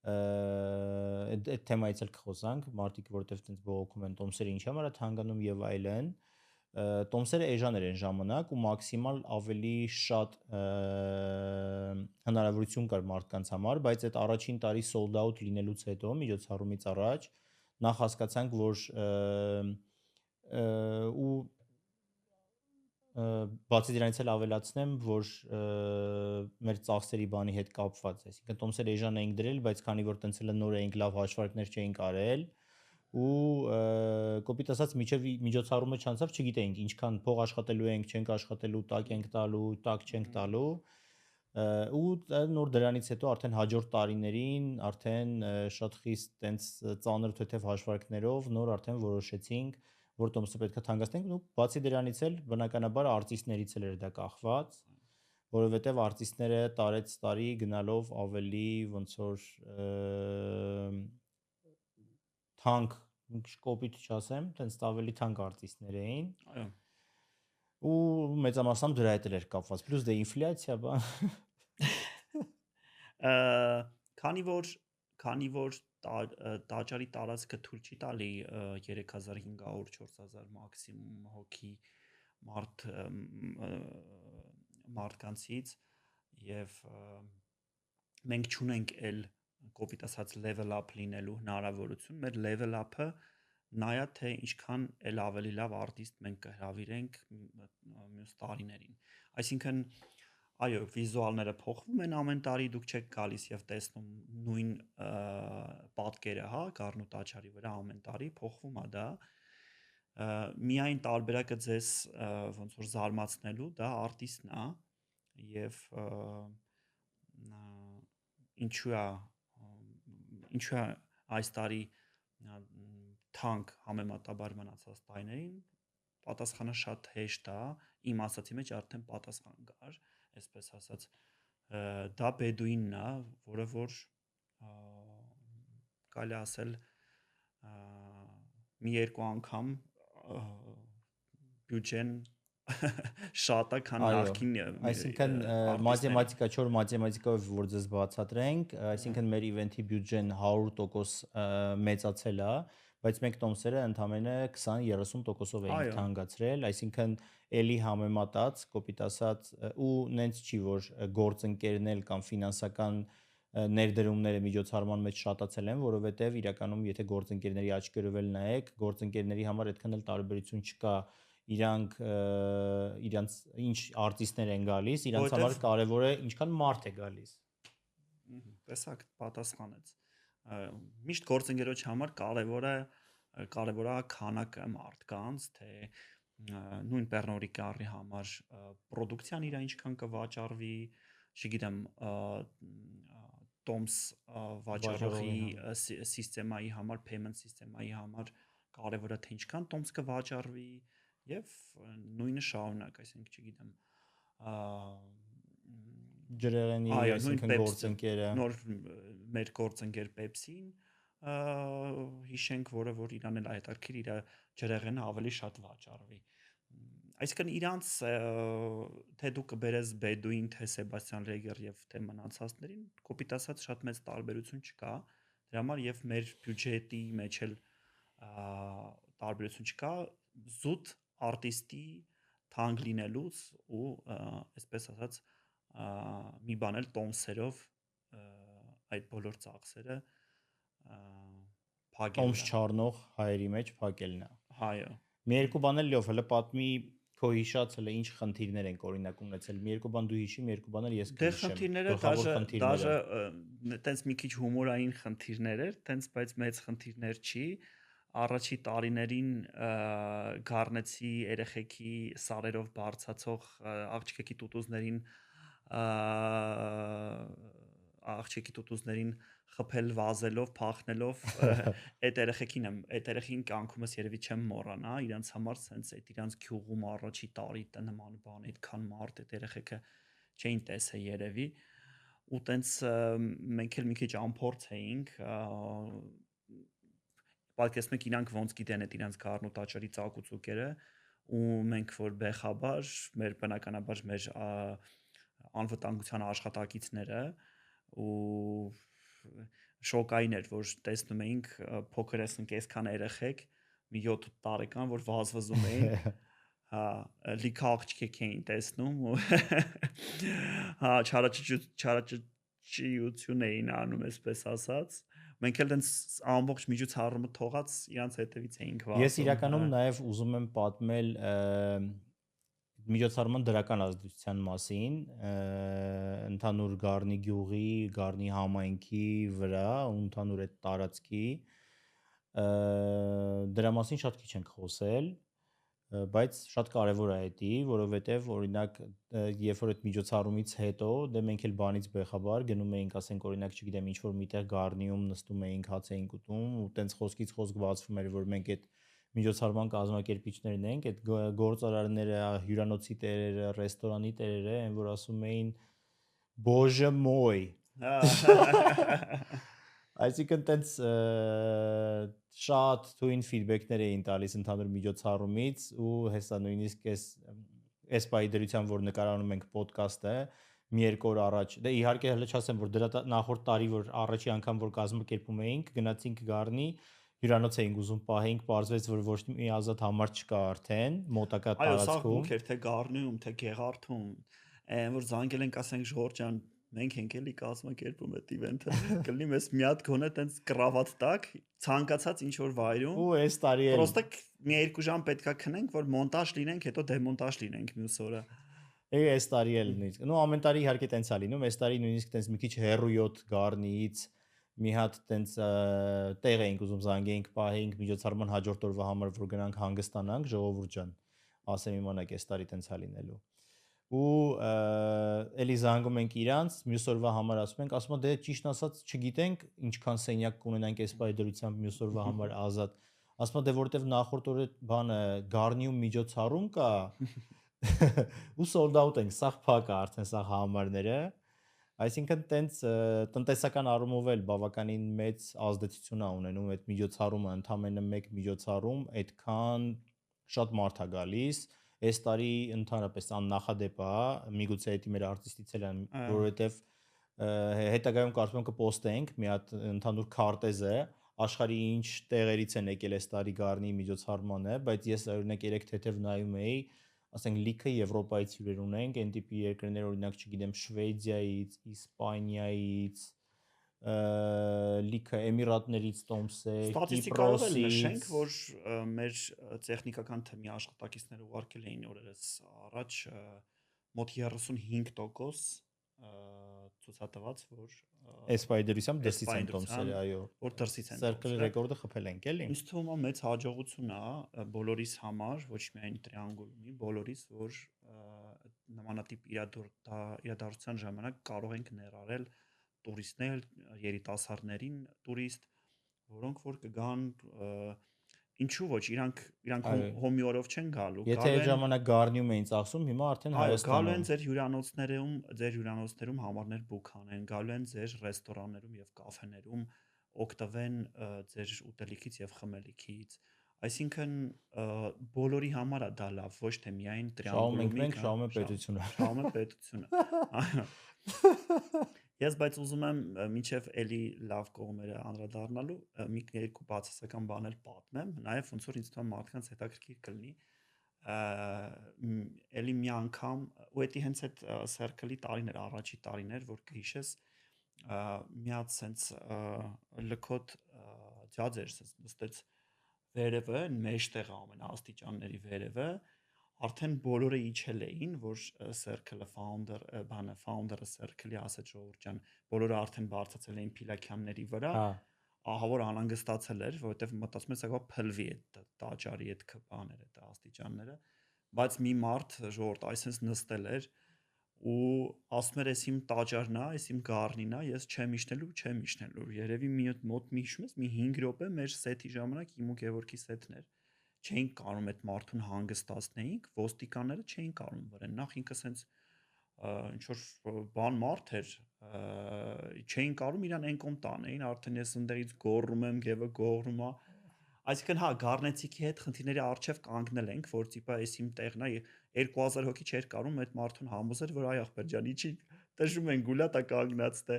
Այդ թեմայից էլ կխոսանք, մարդիկ որովհետև այդպես բողոքում են Տոմսերը ինչի համար է թանկանում եւ այլն։ Տոմսերը էժան էր այն ժամանակ ու մաքսիմալ ավելի շատ հնարավորություն կար մարդկանց համար, բայց այդ առաջին տարի sold out լինելուց հետո միջոցառումից առաջ նախ հասկացանք, որ ու բացի դրանից էլ ավելացնեմ, որ մեր ծախսերի բանի հետ կապված է, այսինքն Տոմսերը էժան էինք դրել, բայց քանի որ տենց էլ նոր էինք, լավ հաշվարկներ չէինք արել ու կոպիտ ասած միջև միջոցառումը չանցավ, չգիտեինք ինչքան փող աշխատելու ենք, չենք աշխատելու, տակ ենք տալու, տակ չենք տալու ու նոր դրանից հետո արդեն հաջորդ տարիներին արդեն շատ խիստ տենց ծանր թեթև հաշվարկներով նոր արդեն որոշեցինք, որ Տոմսը պետքա թանկացնենք ու բացի դրանից էլ բնականաբար արտիստներից էլ էր դա կախված, որովհետև արտիստները տարեց տարի գնալով ավելի ոնց որ թանկ կոպիտ չասեմ, տենց ավելի թանկ արտիստներ էին։ Այո։ Ու մեծամասամբ դրա հետ էր կապված, պլյուս դե ինֆլյացիա բան։ Քանի որ տաճարի տարածքը թույլ չի տալի 3500-4000 մաքսիմում հոգի մարդկանցից եւ մենք չունենք էլ կոպիտ ասած level up լինելու հնարավորություն, մեր level up-ը նայա թե ինչքան էլ ավելի լավ արտիստ մենք կհրավիրենք մյուս տարիներին։ Այսինքն այո, վիզուալները փոխվում են ամեն տարի, դուք չեք գալիս եւ տեսնում նույն պատկերը, հա, Գառնու տաճարի վրա ամեն տարի փոխվում է դա։ Միայն տարբերակը ձեզ ոնց որ զարմացնելու, դա արտիստն է եւ ինչու է այս տարի թանկ համեմատաբար մնացած տարիներին, պատասխանը շատ հեշտ է, իմ ասացի մեջ արդեն պատասխան կար, այսպես ասած դա Բեդուինն է, որը որ կարելի ասել մի երկու անգամ բյուջեն շատ է, քան նախքին։ Այսինքն մաթեմատիկա, չոր մաթեմատիկայով որ ձեզ բացատրենք, այսինքն մեր իվենթի բյուջեն 100% մեծացել է, բայց մենք Տոմսերը ընդամենը 20-30%-ով էինք թանկացրել, այսինքն էլի համեմատած, կոպիտ ասած, ու նենց չի, որ գործընկերն էլ կամ ֆինանսական ներդրումները միջոցառման մեջ շատացել են, որովհետև իրականում եթե գործընկերների աչքերով էլ նայեք, գործընկերների համար այդքան էլ տարբերություն չկա իրանք իրանց ինչ արտիստներ են գալիս, իրանց համար կարևոր է ինչքան մարդ է գալիս։ Տեսակ պատասխանեց։ Միշտ գործընկերոջ համար կարևոր է քանակը մարդկանց, թե նույն Pernod Ricard-ի համար պրոդուկցիան իր ինչքան կվաճառվի, չգիտեմ, Toms վաճառողի սիստեմայի համար, payment սիստեմայի համար կարևոր է թե ինչքան Toms կվաճառվի եւ նույնը շարունակ, այսինքն չգիտեմ, ջրեղենի, այսինքն գործընկերը, նոր մեր գործընկեր Pepsi-ին հիշենք, որ իրան էլ հետաքրքիր իր ջրեղենը ավելի շատ վաճառվի։ Այսինքն իրանց թե դու կբերես Bedouin, թե Sebastian Reger եւ թե մնացածներին, կոպիտ ասած շատ մեծ տարբերություն չկա։ Դրա համար եւ մեր բյուջետի մեջ էլ տարբերություն չկա, զուտ արտիստի թանկ լինելուց ու այսպես ասած մի բան էլ Տոմսերով այդ բոլոր ծախսերը փակելն է։ Տոմս չառնող հայերի մեջ փակելն է։ Այո։ Մի երկու բան էլ լավ, հələ պատմի քո հիշացել է ինչ խնդիրներ են օրինակ ունեցել։ Մի երկու բան դու հիշի, մի երկու բաներ ես Դե կհիշեմ։ խնդիրները դաժե տենց մի քիչ հումորային խնդիրներ էր, տենց բայց մեծ խնդիրներ չի։ Առաջի տարիներին գառնեցի երեխեքի սարերով բարձացող աղջիկի տուտուզներին խփել վազելով, փախնելով այդ երեխին կյանքումս երևի չեմ մոռանա, իրանց համար sense այդ իրանց քյուղում առաջի տարի նման բան այդքան մարդ այդ երեխեքը չէին տեսել երևի ու տենց մենք էլ մի քիչ անփորձ էինք պատկերացնեք իրանք ոնց գիտեն այդ իրանց գառն ու տաճարի ծակուցուկերը ու մենք որ բեխաբար մեր բնականաբար մեր անվտանգության աշխատակիցները ու շոկային էր որ տեսնում էինք փոքր էսնք այսքան երեխեք մի 7 տարեկան որ վազվզում էին հա լիքը աղջիկ էին տեսնում ու հա չարաճճիություն էին անում այսպես ասած մենք էլ տենց ամբողջ միջոցառումը թողած իրանց հետևից էինք վազում ես իրականում նաև ուզում եմ պատմել միջոցառման դրական ազդեցության մասին ընդհանուր Գառնի գյուղի, Գառնի համայնքի վրա ու ընդհանուր այդ տարածքի դրա մասին շատ քիչ ենք խոսել, բայց շատ կարևոր է դա, որովհետև օրինակ երբ որ այդ միջոցառումից հետո դե մենք էլ բանից բեխաբար գնում էինք, ասենք օրինակ, չգիտեմ, ինչ որ միտեղ Գառնիում նստում էինք, հաց էինք ուտում ու տենց խոսքից խոսք բացվում էր, որ մենք այդ միջոցառման կազմակերպիչներն ենք, այդ գործարարները, հյուրանոցի տերերը, ռեստորանի տերերը, այն որ ասում էին Боже мой Այսինքն տենց շատ թույն ֆիդբեքներ էին տալիս ընդհանուր միջոցառումից ու հեսա նույնիսկ այս պահի դրությամբ որ նկարանում ենք ոդկասթը մի երկու օր առաջ դե իհարկե հələ չասեմ որ դրա նախորդ տարի որ առաջի անգամ որ կազմակերպում էինք գնացինք Գառնի հյուրանոց էինք ուզում պահեինք պարզվեց որ ոչ մի ազատ համար չկա արդեն մոտակա տարածքում այո սա բուք էր թե Գառնիում թե Գեղարդում որ զանգել ենք ասենք Ժորժ ջան մենք ենք էլի կազմակերպում այդ իվենթը կլինի մեզ մի հատ գոնե տենց կրավատ տակ ցանկացած ինչ որ վայրում ու այս տարի էլ պրոստը մի 2 ժամ պետքա քնենք որ մոնտաժ լինենք հետո դեմոնտաժ լինենք մյուս օրը այս տարի էլ նույնիսկ նո ամեն տարի իհարկե տենց է լինում այս տարի նույնիսկ տենց մի քիչ հերույոտ Գառնիից մի հատ տենց տեղ էինք ուզում զանգեինք պահեինք միջոցառման հաջորդ օրվա համար որ գնանք հանգստանանք ժողովուրդ ջան ասեմ իմանաք այս տարի տենց է լինելու ու էլի զանգում ենք իրանց մյուս օրվա համար ասում են դե ճիշտ ասած չգիտենք ինչքան սենյակ կունենանք այս պահի դրությամբ մյուս օրվա համար ազատ ասում դե որտեվ նախորդ օրը բանը Գառնիում միջոցառում կա ու sold out ենք սաղ փակ է արդեն սաղ համարները այսինքն տենց տնտեսական առումով էլ բավականին մեծ ազդեցություն է ունենում այդ միջոցառումը ընդամենը մեկ միջոցառում այդքան շատ մարդ է գալիս այս տարի ընդհանրապես աննախադեպ է միգուցե դա մեր արտիստից էլ են որովհետև հետագայում կարծում եմ կպոստենք մի հատ ընդհանուր քարտեզը աշխարհի ինչ տեղերից են եկել այս տարի Գառնի միջոցառմանը բայց ես օրինակ երեք թեթև նայում էի ասենք լիքը Եվրոպայից հյուրեր ունենք այն տիպի երկրներ օրինակ չգիտեմ Շվեդիայից, Իսպանիայից լիքը Էմիրատներից Տոմսեր, Կիպրոսից նշենք, որ մեր տեխնիկական թեմի աշխատակիցները ուղարկել էին օրերս առաջ մոտ 35% ցուցատված, որ այս պայդրությամբ դրսից են Տոմսերը, այո, որ դրսից են Circle ռեկորդը խփել ենք էլի։ Ինձ թվում է մեծ հաջողություն է բոլորիս համար, ոչ միայն Տրիանգուլի, բոլորիս, որ նմանատիպ իրադարձության ժամանակ կարող ենք ներառել տուրիստներ, երիտասարդներին, տուրիստ, որոնք որ կգան ինչու ոչ, իրանք հոմիորով չեն գալու։ Եթե այդ ժամանակ Գառնիում էին ծախսում, հիմա արդեն Հայաստանում։ Գալու են ձեր հյուրանոցներում համարներ բուք անեն, գալու են ձեր ռեստորաններում եւ կաֆեներում օգտվեն ձեր ուտելիքից եւ խմելիքից։ Այսինքն բոլորի համար է դա լավ, ոչ թե միայն Տրիանգուլի, շահում է պետությունը։ Շահում է պետությունը։ Ես բայց ուզում եմ մինչև էլի լավ կողմերը անդրադառնալու մի երկու բացասական բաներ պատմեմ, նաև ոնց որ ինձ թվում է մարդկանց հետաքրքիր կլինի էլի մի անգամ ու դա հենց այդ Circle-ի տարիներ, առաջի տարիներ, որ կհիշես մի հատ sense լքոտ ջաձ էր նստեց վերևը, մեջտեղը ամենաաստիճանների վերևը արդեն բոլորը իջել էին, որ circle-ը founder-ը circle-ի ասեց Ժողովուրդ ջան, բոլորը արդեն բարձացել էին Փիլաքյանների վրա, Հա, ահա որ անհանգստացել էր, որովհետև մտածում էր սա փլվի այդ տաճարի այդ բաները, այդ աստիճանները, բայց մի մարդ Ժողովուրդ այսպես նստել էր ու ասում էր, «Էս իմ տաճարն է, էս իմ գառնին է, ես չեմ իջնելու, երևի մոտ մի հիշում ես, մի 5 րոպե մեր սեթի ժամանակ իմ ու Գևորգի սեթն էր, չէին կարող այդ մարդուն հանգստացնեինք, ոստիկանները չէին կարող վրան, նախ ինքը սենց ինչ որ բան մարդ էր, չէին կարող իրան ենկոմ տանեին, արդեն ես ընդերից գոռում եմ, Գևը գոռում է, այսինքն հա գառնեցիքի հետ խնդիրների առջև կանգնել ենք, որ տիպա էս իմ տեղն է, 2000 հոգի չէր կարող այդ մարդուն համոզել, որ այ ախպեր ջան, իջի տժում են գուլա տա կանգնած դե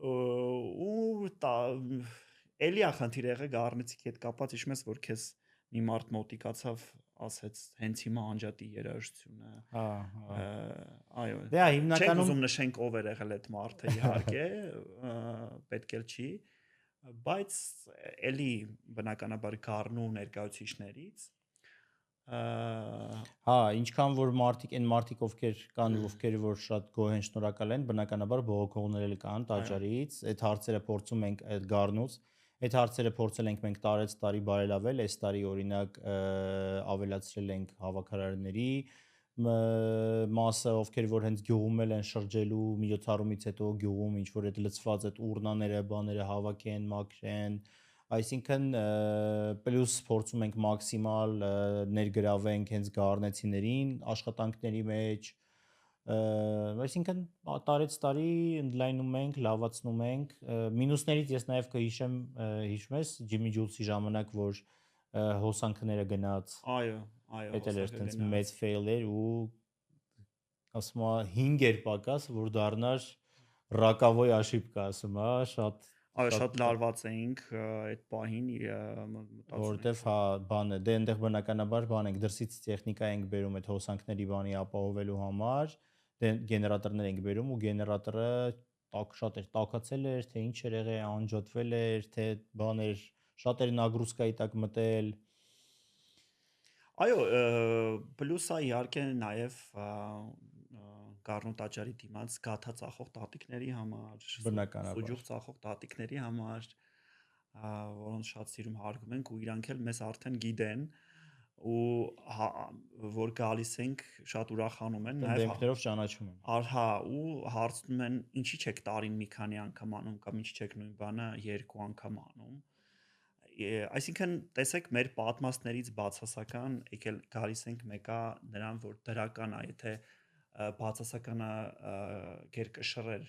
ու տա էլի խնդիր եղե գառնեցիքի հետ կապած հիշում ես որ քեզ մի մարդ մոտիկացավ ասեց հենց հիմա անջատի երաժշտությունը հա, այո դե չենք հիմնականում ուզում նշենք ով էր եղել այդ մարդը իհարկե պետք էլ չի բայց էլի բնականաբար գառնու ներկայացուցիչներից հա, ինչքան որ այն մարդիկ ովքեր կան, ովքեր որ շատ գոհ են, շնորհակալ են, բնականաբար բողոքողներ էլ կան տաճարից, այդ հարցերը փորձում ենք այդ գառնուց, այդ հարցերը փորձել ենք մենք տարեց տարի բարելավել, այս տարի օրինակ ավելացրել ենք հավաքարարների մասը, ովքեր որ հենց գյուղում են շրջելու միջոցառումից հետո գյուղում ինչ որ այդ լծված այդ ուրնաները, բաները հավաքեն, մաքրեն, այսինքն պլյուս փորձում ենք մաքսիմալ ներգրավենք հենց գառնեցիներին աշխատանքների մեջ, այսինքն տարեց տարի ընդլայնում ենք, լավացնում ենք, մինուսներից ես նաև կհիշեմ, հիշում ես Ջիմի Ջուլսի ժամանակ, որ հոսանքները գնաց, այո, դա էլ էր տենց մեծ fail էր ու ասում եմ 5 էր պակաս, որ դառնար ռակավոյ աշիպկա, ասում հա, շատ լարված էինք այդ պահին որտեվ հա բանը դե այնտեղ բնականաբար բան ենք դրսից տեխնիկա ենք բերում այդ հոսանքների բանի ապահովելու համար դե գեներատորներ ենք բերում ու գեներատորը շատ էր տաքացել էր թե ինչ էր եղել անջատվել էր թե բաներ շատ էր նագրուսկայի տակ մտել այո պլյուս է իհարկե նաև գառնու տաճարի դիմաց գաթա ծախող տատիկների համար սուջուխ ծախող տատիկների համար որոնց շատ սիրում հարգում ենք ու իրանք էլ մեզ արդեն գիտեն ու որ գալիս ենք շատ ուրախանում են նաև դեմքներով ճանաչում են հա ու հարցնում են ինչի՞ չեք տարին մի քանի անգամ անում կամ ինչի՞ չեք նույն բանը 2 անգամ անում այսինքն տեսեք մեր պատմածներից բացասական եկել գալիս ենք մեկա նրան որ դրական է եթե բացասականը գերկշռեր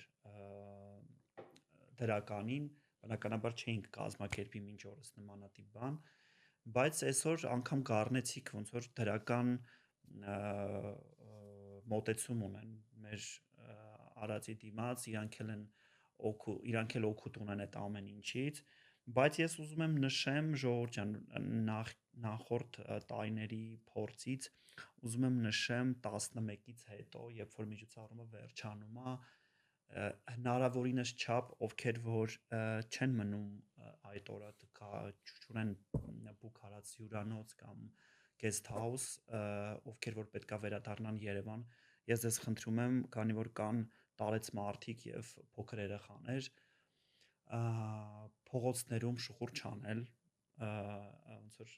դրականին բնականաբար չէինք կազմակերպի մինչ օրս նմանատիպ բան բայց այսօր անգամ գառնեցիք ոնց որ դրական մոտեցում ունեն մեր արածի դիմաց իրանք էլ օգուտ ունեն այդ ամեն ինչից բայց ես ուզում եմ նշեմ ժողովուրդ ջան նախորդ տարիների փորձից ուզում եմ նշեմ 11-ից հետո երբ որ միջոցառումը վերջանում է հնարավորինս չափ ովքեր որ չեն մնում այդ օրը չունեն book հարած հյուրանոց կամ guest house ովքեր որ պետքա վերադառնան Երևան ես ձեզ խնդրում եմ քանի որ կան տարեց մարդիկ եւ փոքր երեխաներ փողոցներում շուխուր չանել ոնց որ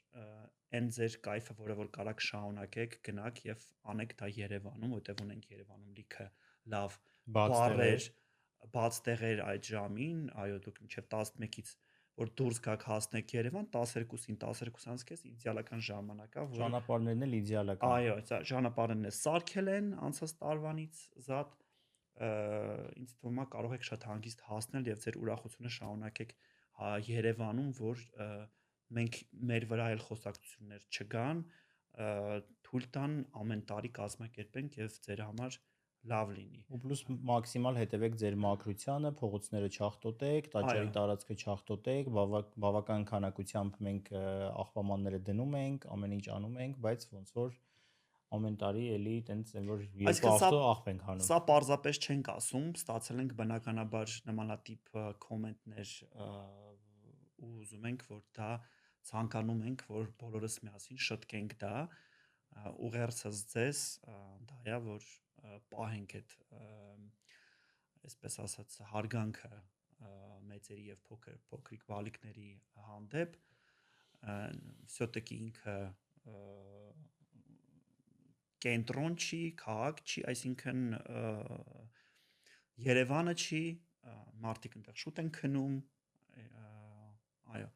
այն ձեր կայֆը որը որ կարաք շարունակեք գնաք եւ անեք դա Երևանում որտեղ ունենք Երևանում լիքը լավ բարեր բաց տեղեր այդ ժամին այո դուք մինչեւ 11-ից որ դուրս գաք հասնեք Երևան 12-ին 12-ից իդեալական ժամանակ է որ ճանապարհներն էլ իդեալական այո ճանապարհներն է սարքել են անցած տարվանից զատ ինձ թվում է կարող եք շատ հանգիստ հասնել եւ ձեր ուրախությունը շարունակեք Երևանում որ մենք մեր վրա էլ խոսակցություններ չգան թույլ տան ամեն տարի կազմակերպենք եւ ձեր համար լավ լինի ու պլյուս մաքսիմալ հետևեք ձեր մաքրությանը փողոցները չախտոտեք տաճարի տարածքը չախտոտեք բավական քանակությամբ մենք աղբամանները դնում ենք ամեն ինչ անում ենք բայց ոնց որ ամեն տարի էլի տենց որ երկու ավտո աղբ ենք հանում սա պարզապես չենք ասում ստացել ենք բնականաբար նմանատիպ կոմենտներ ու ուզում ենք որ դա ցանկանում ենք որ բոլորս միասին շտկենք դա ուղերձս ձեզ դա որ պահենք այդ այսպես ասած հարգանքը մեծերի եւ փոքրիկ բալիկների հանդեպ все-таки ինքը կենտրոն չի, քաղաք չի, այսինքն Երևանը չի, մարդիկ այնտեղ շուտ են քնում, այո,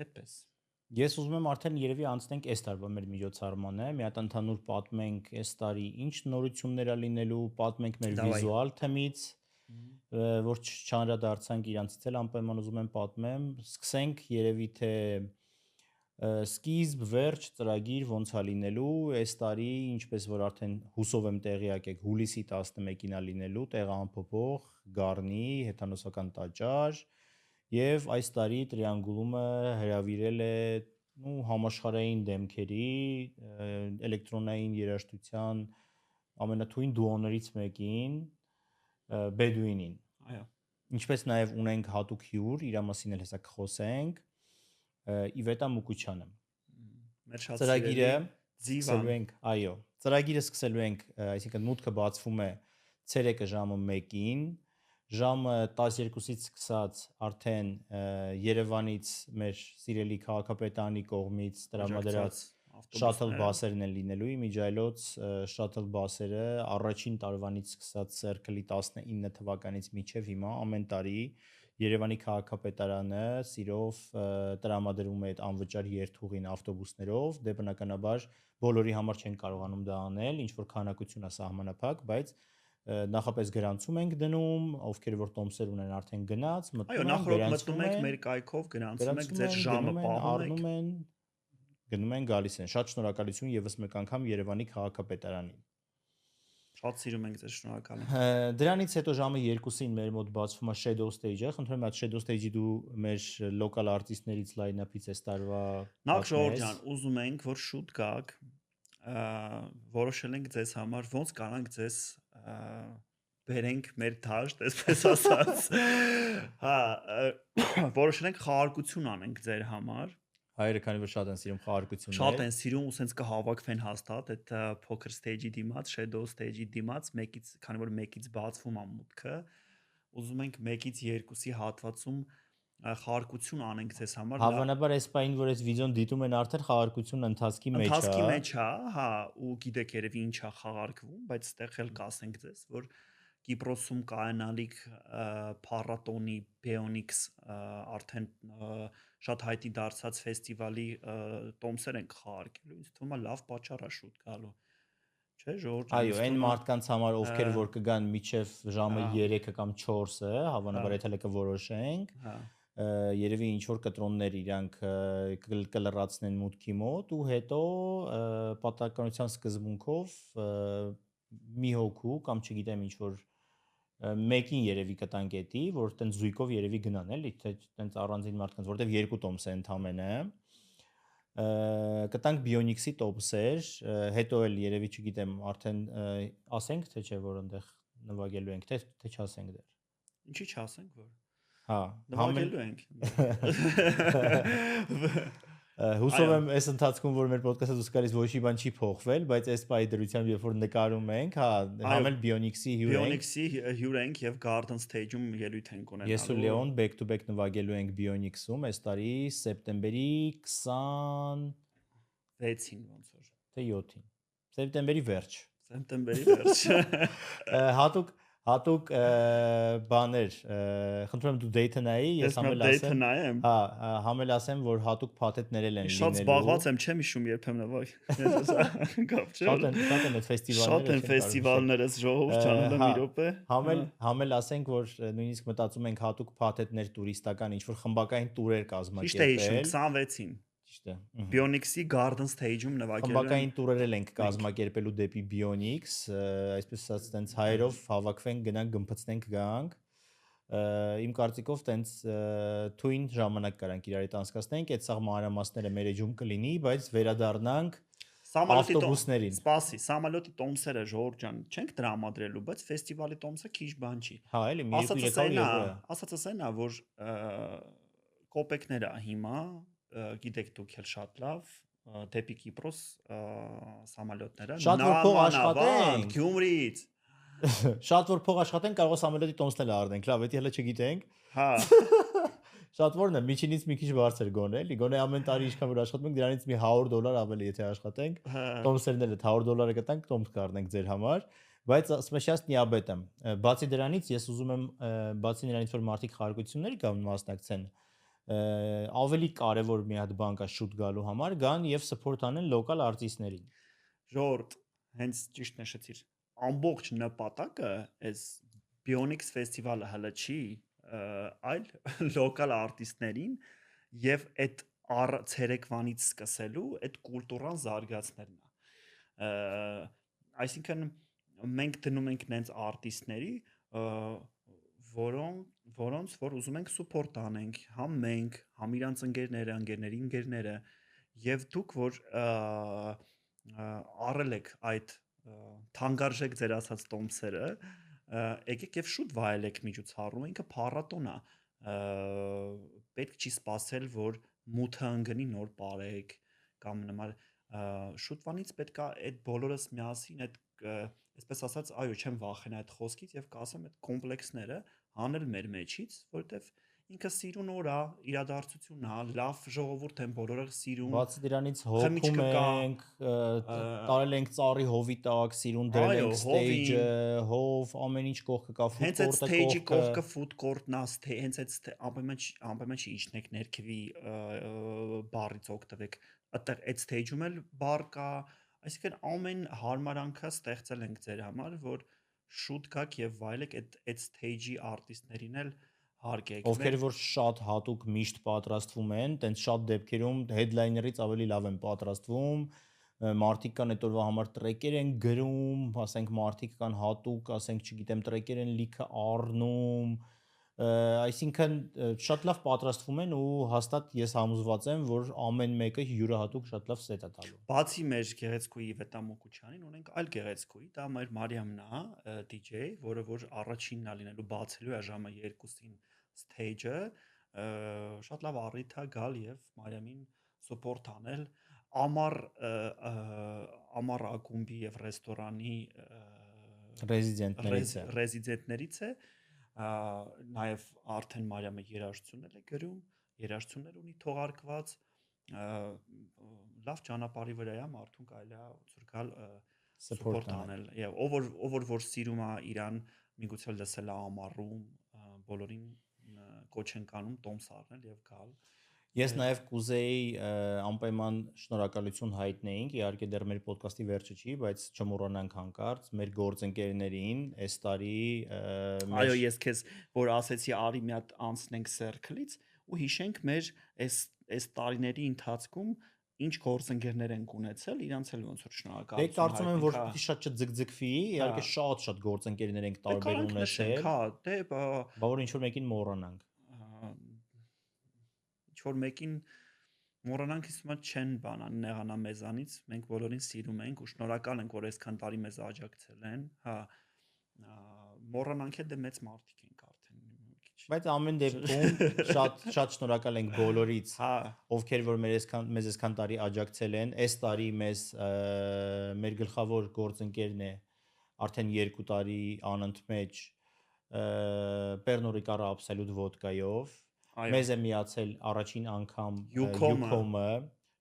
այդպես։ Ես ուզում եմ արդեն երևի անցնենք այս տարվա մեր միջոցառմանը, մի հատ ընդհանուր պատմենք այս տարի ինչ նորություններ ա լինելու, պատմենք մեր վիզուալ թեմից, որ չանդրադարձանք իրանցից էլ անպայման ուզում եմ պատմեմ, սկսենք երևի թե սկիզբ, վերջ, ծրագիր ոնց ա լինելու, այս տարի ինչպես որ արդեն հուսով եմ տեղյակ եք, հուլիսի 11-ին ա լինելու, տեղահանփոփող, Գառնի, հեթանոսական տաճար, եւ այս տարի տրիանգուլումը հրավիրել է համաշխարհային դեմքերի էլեկտրոնային երաժշտության ամենաթույն դուոներից մեկին Bedouin-ին։ Այո։ Ինչպես նաեւ ունենք հատուկ հյուր, իր մասին էլ հեսա կխոսենք, Իվետա Մուկուչյանը։ Մեր շատ ծրագիրը սկսելու ենք, այո, ծրագիրը սկսելու ենք, այսինքն մուտքը բացվում է ցերեկը ժամը 1-ին, ժամը 12-ից սկսած արդեն Երևանից մեր սիրելի քաղաքապետարանի կողմից տրամադրած շաթլ բասերն են լինելու, իմիջայլոց շաթլ բասերը առաջին տարվանից սկսած Circle-ի 19 թվականից մինչև հիմա ամեն տարի Երևանի քաղաքապետարանը սիրով տրամադրում է այդ անվճար երթուղին ավտոբուսներով, դե բնականաբար բոլորի համար չեն կարողանում դա անել, ինչ որ քանակություն է սահմանափակ, բայց նախապես գրանցում ենք դնում, ովքեր որ տոմսեր ունեն արդեն գնաց, մտնում են, գրանցում եք մեր կայքով, գրանցում եք, ձեր ժամը պահում եք, գնում են, գալիս են։ Շատ շնորհակալություն եւս մեկ անգամ Երևանի քաղաքապետարանին։ Շատ սիրում ենք ձեզ, շնորհակալ եմ։ Դրանից հետո ժամը 2-ին մեր մոտ բացվում է Shadow Stage-ը, խնդրում եմ այդ Shadow Stage-ի դու մեր local artist-ներից line-up-ից այս տարվա Նախ Ժորժ ջան, ուզում ենք որ շուտ գաք, որոշել ենք ձեզ համար ոնց կարանք ձեզ բերենք մեր դաշտ, այսպես ասած։ Հա, որոշել ենք խաղարկություն անենք ձեր համար։ Հայերը քանի որ շատ են սիրում խաղարկություններ։ Շատ են սիրում ու սենց կհավաքվեն հաստատ այդ փոքր stage-ի դիմաց, shadow stage-ի դիմաց, մեկից, քանի որ մեկից բացվում է մուտքը, ուզում ենք 1-ից 2-ի հատվածում խաղարկություն անենք ձեզ համար։ Հավանաբար այս պայն որ այս վիդեոն դիտում են արդեն խաղարկությունը ընթացքի մեջ է։ Ընթացքի մեջ է, հա, ու գիտեք երևի ինչ է խաղարկվում, բայց այդտեղ էլ կասենք ձեզ, որ Կիպրոսում կայանալիք փառատոնի Beonix արդեն շատ հայտի դարձած ֆեստիվալի տոմսեր են խաղարկելու, ինձ թվում է լավ պատճառ է շուտ գալու։ Չէ, Ժորժ։ Այո, այն մարդկանց համար, ովքեր որ կգան միջև ժամը 3-ը կամ 4-ը, հավանաբար այդ հələ կորոշենք։ Երևի ինչ որ կտրոններ իրանք կլրացնեն մուտքի մոտ ու հետո պատահականության սկզբունքով մի հոգու կամ չգիտեմ ինչ որ մեկին երևի կտանք էտի, որ տենց զույգով երևի գնան էլի, թե տենց առանձին մարդկանց, որտեվ 2 տոմս է ընդամենը, կտանք Beonix-ի տոմսեր, հետո էլ երևի չգիտեմ, արդեն ասենք թե չէ որ այնտեղ նվագելու ենք, թե չասենք դեռ։ Ինչի՞ չասենք որ։ Հա, նվագելու ենք։ Հուսով եմ այս ընթացքում որ մեր ոդկասթը դուս գալիս ոչ մի բան չի փոխվել, բայց այս պայի դրությամբ երբ որ նկարում ենք, հա, համել Beonix-ի հյուր ենք։ Beonix-ի հյուր ենք եւ Garden Stage-ում ելույթ ենք ունենալու։ Ես ու Լեոն back to back նվագելու ենք Beonix-ում այս տարի սեպտեմբերի 26-ին ոնց որ։ Թե 7-ին։ Սեպտեմբերի վերջ։ Սեպտեմբերի վերջ։ Հատուկ բաներ, խնդրում եմ դու date-ը նայի, ես համել ասեմ։ Date-ը նայեմ։ Հա, համել ասեմ, որ հատուկ փաթեթներ են լինելու։ Շատ զբաղված եմ, չեմ հիշում երբեմն նվագ։ Կապ չէ։ Շատ են այդ ֆեստիվալները։ Շատ են ֆեստիվալները, Ժողովուրդ ջան, մի րոպե։ Համել ասենք, որ նույնիսկ մտածում ենք հատուկ փաթեթներ տուրիստական, ինչ որ խմբակային տուրեր կազմակերպել։ Ճիշտ է հիշում, 26-ին։ Ճիշտ է։ Beonix-ի Garden Stage-ում նվագելու խմբակային տուրեր ենք կազմակերպելու դեպի Beonix, այսպես ասած տենց հայերով հավաքվենք, գնանք, գմփցնենք, գանք։ Իմ կարծիքով տենց թույն ժամանակ կարանք իրար հետ անցկացնենք, այդ սաղ մանրամասները մեր էջում կլինի, բայց վերադառնանք ավտոբուսներին։ Սպասի, Սամալյոտի տոմսերը Ժորժ ջան, չենք տրամադրելու, բայց ֆեստիվալի տոմսը քիչ բան չի։ Հա, էլի 300 եվրո։ Ասածս այն է, որ կոպեկներ է հիմա, գիտեք դուք էլ շատ լավ, դեպի Կիպրոս սամալյոտները Շատ որ փող աշխատենք Գյումրից շատ որ փող աշխատենք կարող է սամալյոտի տոմսնել առնենք լավ էդի հələ չգիտենք հա շատ որն է միջինից մի քիչ բարձր գոնե էլի գոնե ամեն տարի ինչքան որ աշխատում ենք դրանից մի $100 ավելի եթե աշխատենք տոմսերները $100 կտանք տոմս կառնենք ձեր համար բայց սպեշիալ նիաբետ եմ բացի դրանից ես ուզում եմ բացի նրանից որ մարդիկ խաղարկություններ կան մասնակցեն ավելի կարևոր մի հատ բան կա շուտ գալու համար գան եւ support անեն local artist-ներին ժորտ հենց ճիշտ նշեցիր ամբողջ նպատակը այս Bionics ֆեստիվալը հələ չի այլ local artist-ներին եւ այդ ցերեկվանից սկսելու այդ կուլտուրան զարգացնելն է այսինքն մենք դնում ենք նենց artist-ների որոնց որ ուզում ենք support անենք համ մենք համ իրանց ընկերները եւ դուք որ առել եք այդ թանկարժեք ձեր ասած տոմսերը եկեք եւ շուտ վայելեք միջոցառումը ինքը փառատոն է պետք չի սպասել որ մութը ընկնի նոր բարեք կամ նման շուտվանից պետք է այդ բոլորս միասին այդ այսպես ասած այո չեմ վախենա այդ խոսքից եւ կասեմ այդ կոմպլեքսները հանել մեր մեջից որովհետեւ ինքը սիրուն օր է իրադարձությունն է լավ ժողովուրդ են բոլորը սիրուն բացի դրանից հոգում ենք տարել ենք ծառի հովի տակ սիրուն դրել ենք stage-ը հով ամեն ինչ կողքը կա food court-ը հենց այդ stage-ի կողքը food court-ն է հենց այդ ամեն չի իջնեք ներքևի բարից օգտվեք այդտեղ այդ stage-ում էլ բար կա այսինքն ամեն հարմարանքը ստեղծել ենք ձեր համար որ շուտ գաք եւ վայելեք այդ stage-ի artist-ներին էլ հարգեք ովքեր որ շատ հատուկ միշտ պատրաստվում են տենց շատ դեպքերում headliner-ից ավելի լավ են պատրաստվում մարդիկ կան այդ օրվա համար տրեկեր են գրում ասենք մարդիկ կան հատուկ ասենք չգիտեմ տրեկեր են լիքը առնում այսինքն շատ լավ պատրաստվում են ու հաստատ ես համոզված եմ որ ամեն մեկը յուրահատուկ շատ լավ սետ է տալու բացի մեր գեղեցկուի Վետա Մոկուչյանին ունենք այլ գեղեցկուի դա մեր Մարիամն է DJ որը որ առաջինն է լինելու բացելու է ժամը 2-ին stage-ը շատ լավ առիթ է գալ եւ Մարիամին support անել ամառ ակումբի եւ ռեստորանի ռեզիդենտներից է նաև արդեն Մարիամը երաժշտություններ է գրում, երաժշտություններ ունի թողարկված, լավ ճանապարհի վրա է մարդուն կարելի է ցուրկալ support անել։ Եվ ով որ սիրում է իրան, միգուցե լսել է ամառում, բոլորին կոչ են կանում տոմս առնել եւ գալ։ Ես նաև կուզեի անպայման շնորհակալություն հայտնեինք, իհարկե դեռ մեր ոդկասթի վերջը չի, բայց չմոռանանք հանկարծ մեր գործընկերներին այս տարի Այո, ես քեզ որ ասեցի արի մի հատ անցնենք circle-ից ու հիշենք մեր այս տարիների ընթացքում ինչ գործընկերներ են ունեցել, իրանց էլ ոնց որ շնորհակալություն։ Դե կարծում եմ որ պիտի շատ չձգձգվի, իհարկե շատ գործընկերներ ենք տարբեր ունեցել։ Հա, դե բավարար ինչ որ մեկին մոռանանք։ Ինչ-որ մեկին մոռանանք իսկը չեն բանան նեղանա մեզանից մենք բոլորին սիրում ենք ու շնորհակալ ենք որ այսքան տարի մեզ աջակցել են հա մոռանանք դե մեծ մարդիկ ենք արդեն բայց ամեն դեպքում շատ շնորհակալ ենք բոլորից հա ովքեր որ մեզ այսքան տարի աջակցել են այս տարի մեր գլխավոր գործընկերն է արդեն 2 տարի անընդմեջ Pernod Ricard Absolut Vodka-ով Մեզ է միացել առաջին անգամ Yukome,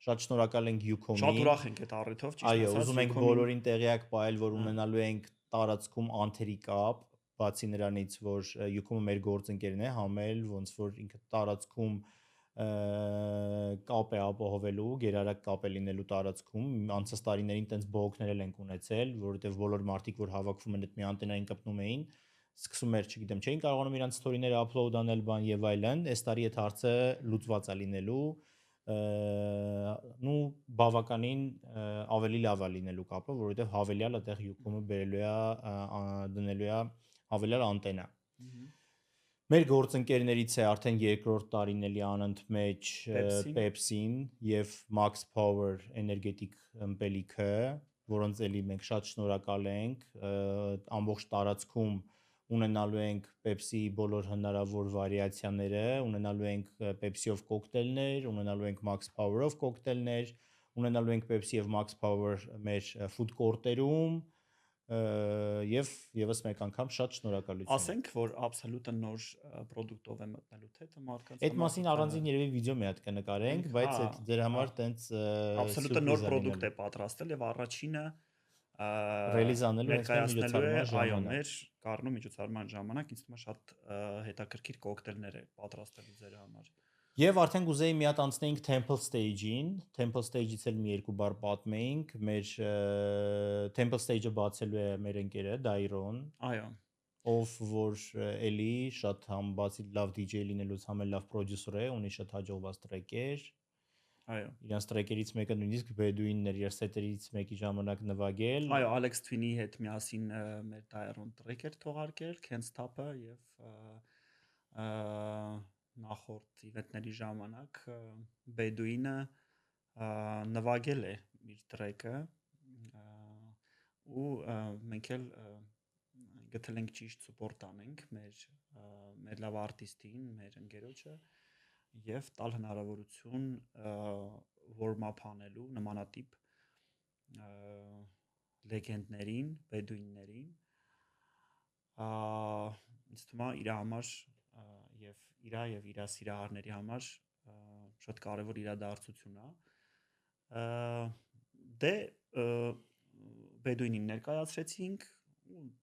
շատ շնորհակալ ենք Yukome-ին։ Շատ ուրախ ենք այդ առիթով, ճիշտ ասած։ Այո, ուզում ենք բոլորին տեղյակ պահել, որ ունենալու ենք տարածքում անթերի կապ, բացի նրանից, որ Yukome մեր գործընկերն է, համել ոնց որ ինքը տարածքում կապ է ապահովելու, գերարագ կապ է լինելու տարածքում։ Անցած տարիներին տենց բողոքներ ենք ունեցել, որովհետև բոլոր մարդիկ, որ հավաքվում են այդ մի անտենային կպնում էին սկսում էր, չգիտեմ, չէին կարողանում իրանց ստորիները upload անել բան եւ այլն, այս տարի այդ հարցը լուծված է լինելու, նու բավականին ավելի լավ է լինելու կապը, որովհետեւ հավելյալ այդտեղ Yukome բերելու է դնելու է հավելյալ անտենա։ Մեր գործընկերներից է արդեն երկրորդ տարին էլի անընդմեջ Pepsi-ն եւ Max Power էներգետիկ ըմպելիքը, որոնց էլի մենք շատ շնորհակալ ենք, ամբողջ տարածքում ունենալու ենք Pepsi-ի բոլոր հնարավոր վարիացիաները, ունենալու ենք Pepsi-ով կոկտեյլներ, ունենալու ենք Max Power-ով կոկտեյլներ, ունենալու ենք Pepsi եւ Max Power մեր food court-երում եւ եւս մեկ անգամ շատ շնորհակալություն։ Ասենք, որ absolute նոր product-ով է մտնելու թե մարդկանց։ Այդ մասին առանձին երևի վիդեո մի հատ կնկարենք, բայց այդ դեր համար տենց absolute նոր product է պատրաստել եւ առաջինը ռելիզ անելու միջոցառման ժամանակ։ Այո, մեր Կառնո միջոցառման ժամանակ ինձ թվում է շատ հետաքրքիր կոկտեյլներ է պատրաստելու ձեր համար։ Եվ արդեն կուզեի մի հատ անցնեինք Temple Stage-ին, Temple Stage-ից էլ մի երկու բառ պատմեինք, մեր Temple Stage-ը բացելու է մեր ընկերը Dairon, այո, ով որ էլի շատ համ բացի լավ DJ լինելուց համ էլ լավ պրոդյուսեր է, ունի շատ հաջողված տրեքեր։ Այո, իրանց տրեքերից մեկը նույնիսկ Bedouin-ներ իր սետերից մեկի ժամանակ նվագել։ Այո, Alex Twin-ի հետ միասին մեր Dairon տրեքեր թողարկել, Can't Stop-ը եւ նախորդ իվենտների ժամանակ Bedouin-ը նվագել է իր տրեքը ու մենք էլ գտել ենք ճիշտ սուպորտ անենք մեր լավ արտիստին, մեր ընկերոջը եւ տալ հնարավորություն warm-up անելու նմանատիպ լեգենդներին, Bedouin-ներին ինձ թվում է իր համար եւ իր սիրահարների համար շատ կարեւոր իրադարձություն է։ Դե Bedouin-ին ներկայացրեցինք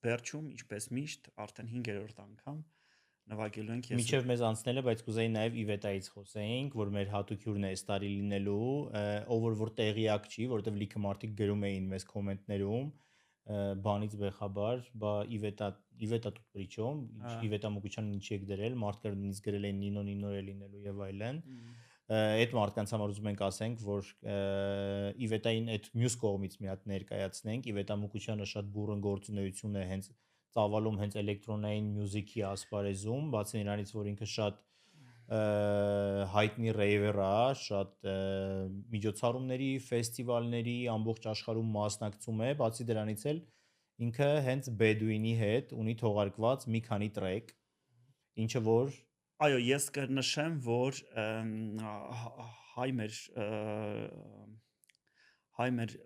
վերջում ինչպես միշտ արդեն 5-րդ անգամ նվագելու ենք ես։ Միջև մեզ անցնելը, բայց կուզեի նաև Իվետայից խոսեինք, որ մեր հատուկյուրն է այս տարի լինելու, ով որ տեղյակ չի, որովհետև լիքը մարդիկ գրում էին մեզ կոմենտներում, բանից բեխաբար, բա Իվետա тут при чем, Իվետա Մուկուչյանն ինչի եք դրել, մարդկան նույնիսկ գրել էին Նինո է լինելու եւ այլն։ Այդ մարդկանց համար ուզում ենք ասենք, որ Իվետային այդ մյուս կողմից մի հատ ներկայացնենք, Իվետա Մուկուչյանը շատ բուրըն գործունեություն է հենց ծավալում հենց էլեկտրոնային մյուզիքի ասպարեզում, բացի նրանից, որ ինքը շատ հայտնի ռեյվեր է, շատ միջոցառումների, ֆեստիվալների ամբողջ աշխարհում մասնակցում է, բացի դրանից էլ ինքը հենց Bedouin-ի հետ ունի թողարկված մի քանի տրեք, ինչը որ այո, ես կնշեմ, որ հայ մեր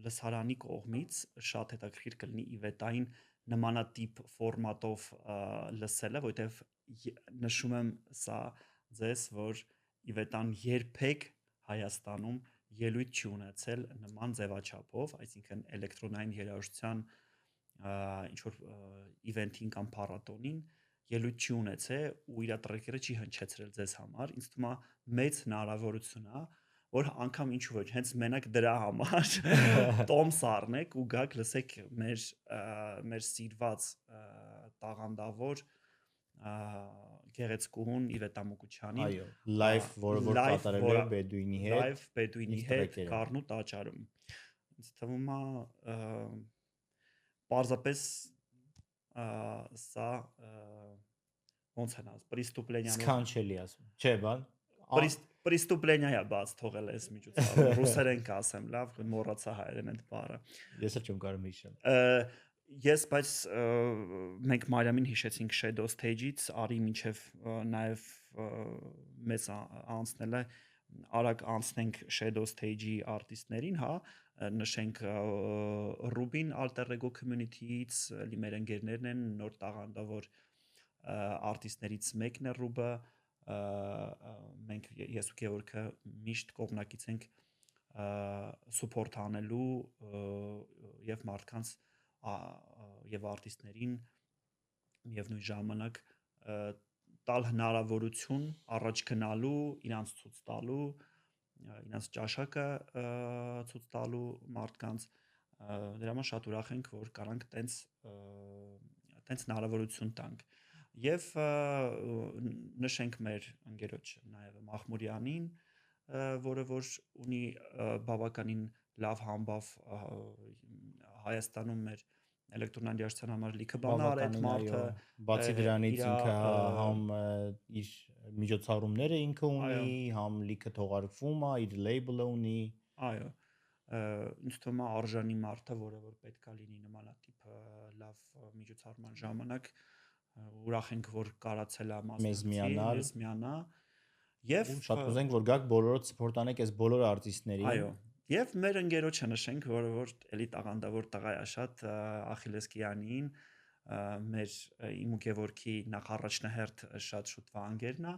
լսարանի կողմից շատ հետաքրքիր կլինի Իվետային նմանատիպ ֆորմատով լսելը, որտեվ նշում եմ սա ձեզ, որ Իվետան երբեք Հայաստանում ելույթ չի ունեցել նման ձևաչափով, այսինքն էլեկտրոնային երաժշտության ինչ որ իվենթին կամ փառատոնին ելույթ չի ունեցել ու իր տրեքերը չի հնչեցրել ձեզ համար, ինձ թվում է մեծ հնարավորություն է, որ անգամ ինչու ոչ հենց մենակ դրա համար տոմս առնեք ու գաք լսեք մեր սիրված տաղանդավոր գեղեցկուհուն Իվետա Մուկուչյանին այո լայվ որը կատարել է Bedouin-ի հետ լայվ Bedouin-ի հետ Կառնու տաճարում ինձ թվում է պարզապես սա ոնց են ասում պրիստուպլենիա սքանչելի ասում չէ բան պրիստուպլենիա բաց թողել ես միջոցառում ռուսերեն կասեմ լավ մոռացա հայերեն այդ բառը ես էլ չեմ կարող հիշել ես բայց մենք Մարիամին հիշեցինք Shadow Stage-ից արի մինչև նաև մեծ անցնել է արագ անցնենք Shadow Stage-ի արտիստներին հա նշենք Rubin Alter Ego Community-ից լի մեր ընկերներն են նոր տաղանդավոր արտիստներից մեկն է Rube մենք ես ու Գևորգը միշտ կողմնակից ենք սուպորտ անելու եւ մարդկանց եւ արտիստներին միևնույն ժամանակ տալ հնարավորություն առաջ գնալու, իրանց ցույց տալու, իրանց ճաշակը ցույց տալու մարդկանց դրա համար շատ ուրախ ենք, որ կարանք տենց հնարավորություն տանք եւ նշենք մեր ընկերոջ նաեւ Մախմուրյանին, որը որ ունի բավականին լավ համբավ Հայաստանում մեր էլեկտրոնային երաժշտության համար լիքը բան արել մարդը բացի դրանից ինքը համ իր միջոցառումները ինքը ունի համ լիքը թողարկվում է իր լեյբլը ունի այո ինձ թվում է արժանի մարդը որը որ պետքա լինի նմանատիպ լավ միջոցառման ժամանակ ուրախ ենք որ կարացել է մեզ միանալ եւ շատ կուզենք որ գաք բոլորը սփորտ անեք այս բոլոր արտիստներին այո Եվ մեր ընկերոջը նշենք, որը որ էլի տաղանդավոր տղա է շատ Ախիլես Կիանին, մեր իմ ու Գևորգի նախառաջնահերթ շատ շուտ վանգերն է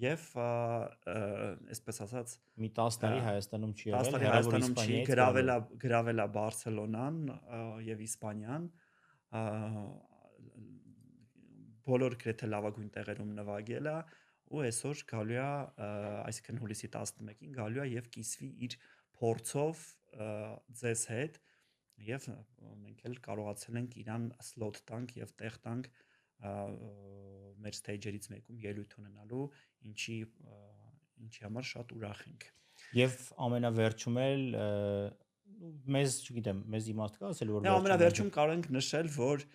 եւ այսպես ասած մի 10 տարի Հայաստանում չի 10 եղել, տարի հեռավոր Հայաստանում չի Իսպանիայից գրավել է Բարսելոնան եւ Իսպանիան բոլոր գրեթե լավագույն տեղերում նվագել է ու այսօր գալու է այսինքն հուլիսի 11-ին գալու է եւ կիսվի իր փորձով ձեզ հետ եւ մենք էլ կարողացել ենք իրան slot տանք եւ տեղ տանք մեր stage-երից մեկում ելույթ ունենալու ինչի համար շատ ուրախ ենք եւ ամենավերջում էլ մեզ, չգիտեմ, մեզ իմաստ կա ասել որ ամենավերջում կարող ենք նշել որ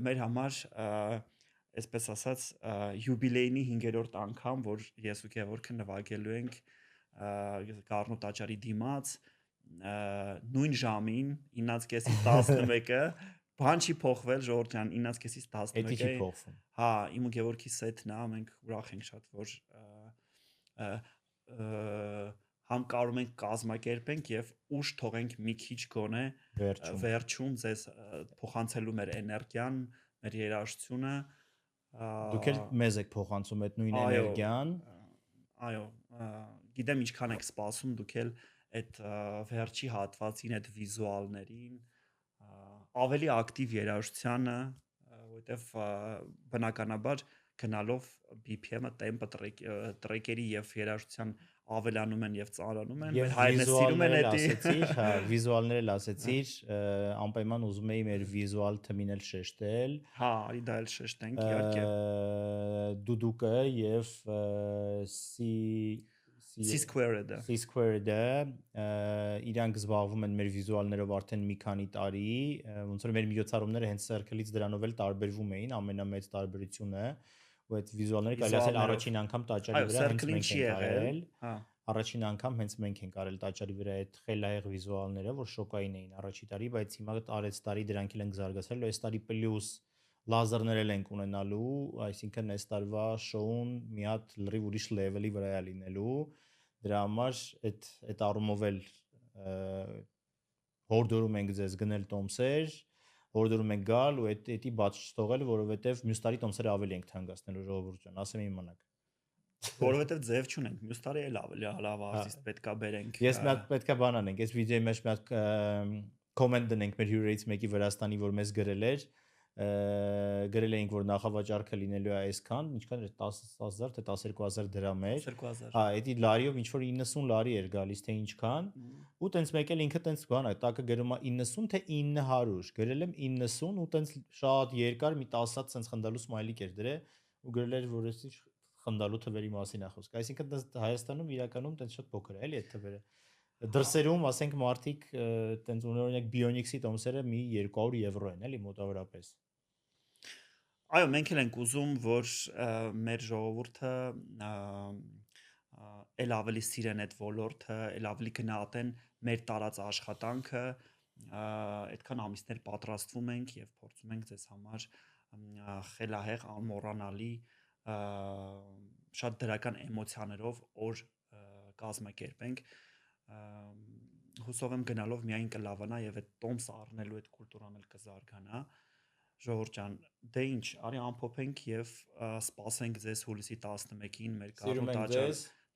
մեր համար այսպես ասած յուբիլեյնի 5-րդ անգամ որ ես ու Գևորգը նվագելու ենք Գառնու տաճարի դիմաց նույն ժամին 9:30-ից 11-ը բան չի փոխվել ժողովուրդ ջան 9:30-ից 11-ը չի փոխվում հա իմ ու Գևորգի սեթն է մենք ուրախ ենք շատ որ համ կարող ենք կազմակերպենք եւ ուշ թողենք մի քիչ գոնե վերջում ձեզ փոխանցելու մեր էներգիան մեր երաժշտությունը դուք էլ մեզ եք փոխանցում այդ նույն էներգիան այո գիտեմ ինչքան եք սպասում դուք էլ այդ վերջի հատվածին այդ վիզուալներին ավելի ակտիվ երաժշտությանը որովհետեւ բնականաբար գնալով BPM-ը տեմպը տրեկերի եւ երաժշտության ավելանում են եւ ծանրանում են մեր հայրենը սիրում են դա ասեցիր հա վիզուալները ասեցիր անպայման ուզում էի մեր վիզուալ թմին էլ շեշտել հա արի դա էլ շեշտենք իհարկե դուդուկը եւ C-Squared-ը իրանք զբաղվում են մեր վիզուալներով արդեն մի քանի տարի ոնց որ մեր միջոցառումները հենց Circle-ից դրանով էլ տարբերվում էին ամենամեծ տարբերությունը ու այդ վիզուալները կարելի ասել առաջին անգամ տաճարի վրա հենց մենք ենք արել առաջին անգամ հենց մենք ենք արել տաճարի վրա այդ խելահեղ վիզուալները որ շոկային էին առաջի տարի բայց հիմա արեց տարի դրանք էլ ենք զարգացրել ու այս տարի պլյուս լազերներ էլ ենք ունենալու այսինքն այս տարվա շոուն մի հատ լրիվ ուրիշ լեվելի վրա է լինելու դրա համար այդ առումով էլ հորդորում ենք ձեզ գնել տոմսեր հորդորում ենք գալ ու էդի բաց չթողել որովհետև մյուս տարի տոմսերը ավելի ենք թանկացնելու ժողովուրդ ջան ասեմ իմանաք որովհետև ձև չունենք մյուս տարի էլ ավելի լավ արտիստ պետքա բերենք ես մի հատ պետքա բան անենք այս վիդեոյի մեջ մի հատ կոմենտ դնենք մեր հյուրերից մեկի Վրաստանի որ մեզ գրել էինք որ նախավաճառքը լինելու է այսքան ինչքան էր 10,000 թե 12,000 դրամ էր 2,000 հա էդի լարիով ինչ որ 90 լարի էր գալիս թե ինչքան ու տենց մեկ էլ ինքը տենց բան է տակը գրում է 90 թե 900 գրել եմ 90 ու տենց շատ երկար մի 10 հատ տենց խնդալու սմայլիկ էր դրե ու գրել էր որ էսի խնդալու թվերի մասին է խոսքը այսինքն տենց Հայաստանում իրականում տենց շատ փոքր է էլի այդ թվերը դրսերում ասենք մարդիկ տենց օրինակ Bionix-ի տոմսերը մի 200 եվրո են էլի մոտավորապես այո մենք էլ ենք ուզում որ մեր ժողովուրդը էլ ավելի սիրեն այդ ոլորտը էլ ավելի գնահատեն մեր տարած աշխատանքը այդքան ամիսներ պատրաստվում ենք եւ փորձում ենք ձեզ համար խելահեղ անմոռանալի շատ դրական էմոցիաներով օր կազմակերպենք հուսով եմ գնալով միայն կլավանա եւ այդ տոմսը առնելու այդ կուլտուրան էլ կզարգանա ժողովուրդ ջան դե ինչ արի ամփոփենք եւ սպասենք ձեզ հուլիսի 11-ին մեր Գառնու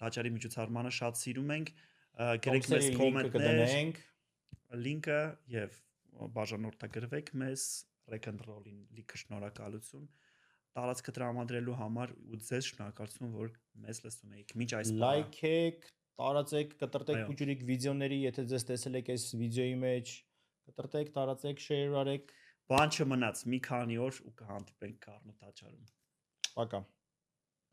տաճարի միջոցառմանը շատ սիրում ենք գրեք մեզ կոմենտներ լինկը եւ բաժանորդագրվեք մեզ Rock'n'Roll-ին լիքը շնորհակալություն տարածքը տրամադրելու համար ու ձեզ շնորհակալություն որ մեզ լսում եք միջ այս լայքեք տարածեք կտրտեք փուջուրիկ վիդեոների եթե ձեզ տեսել եք այս վիդեոյի մեջ կտրտեք տարածեք share արեք բան չմնաց մի քանի օր ու կհանդիպենք Գառնու տաճարում Пока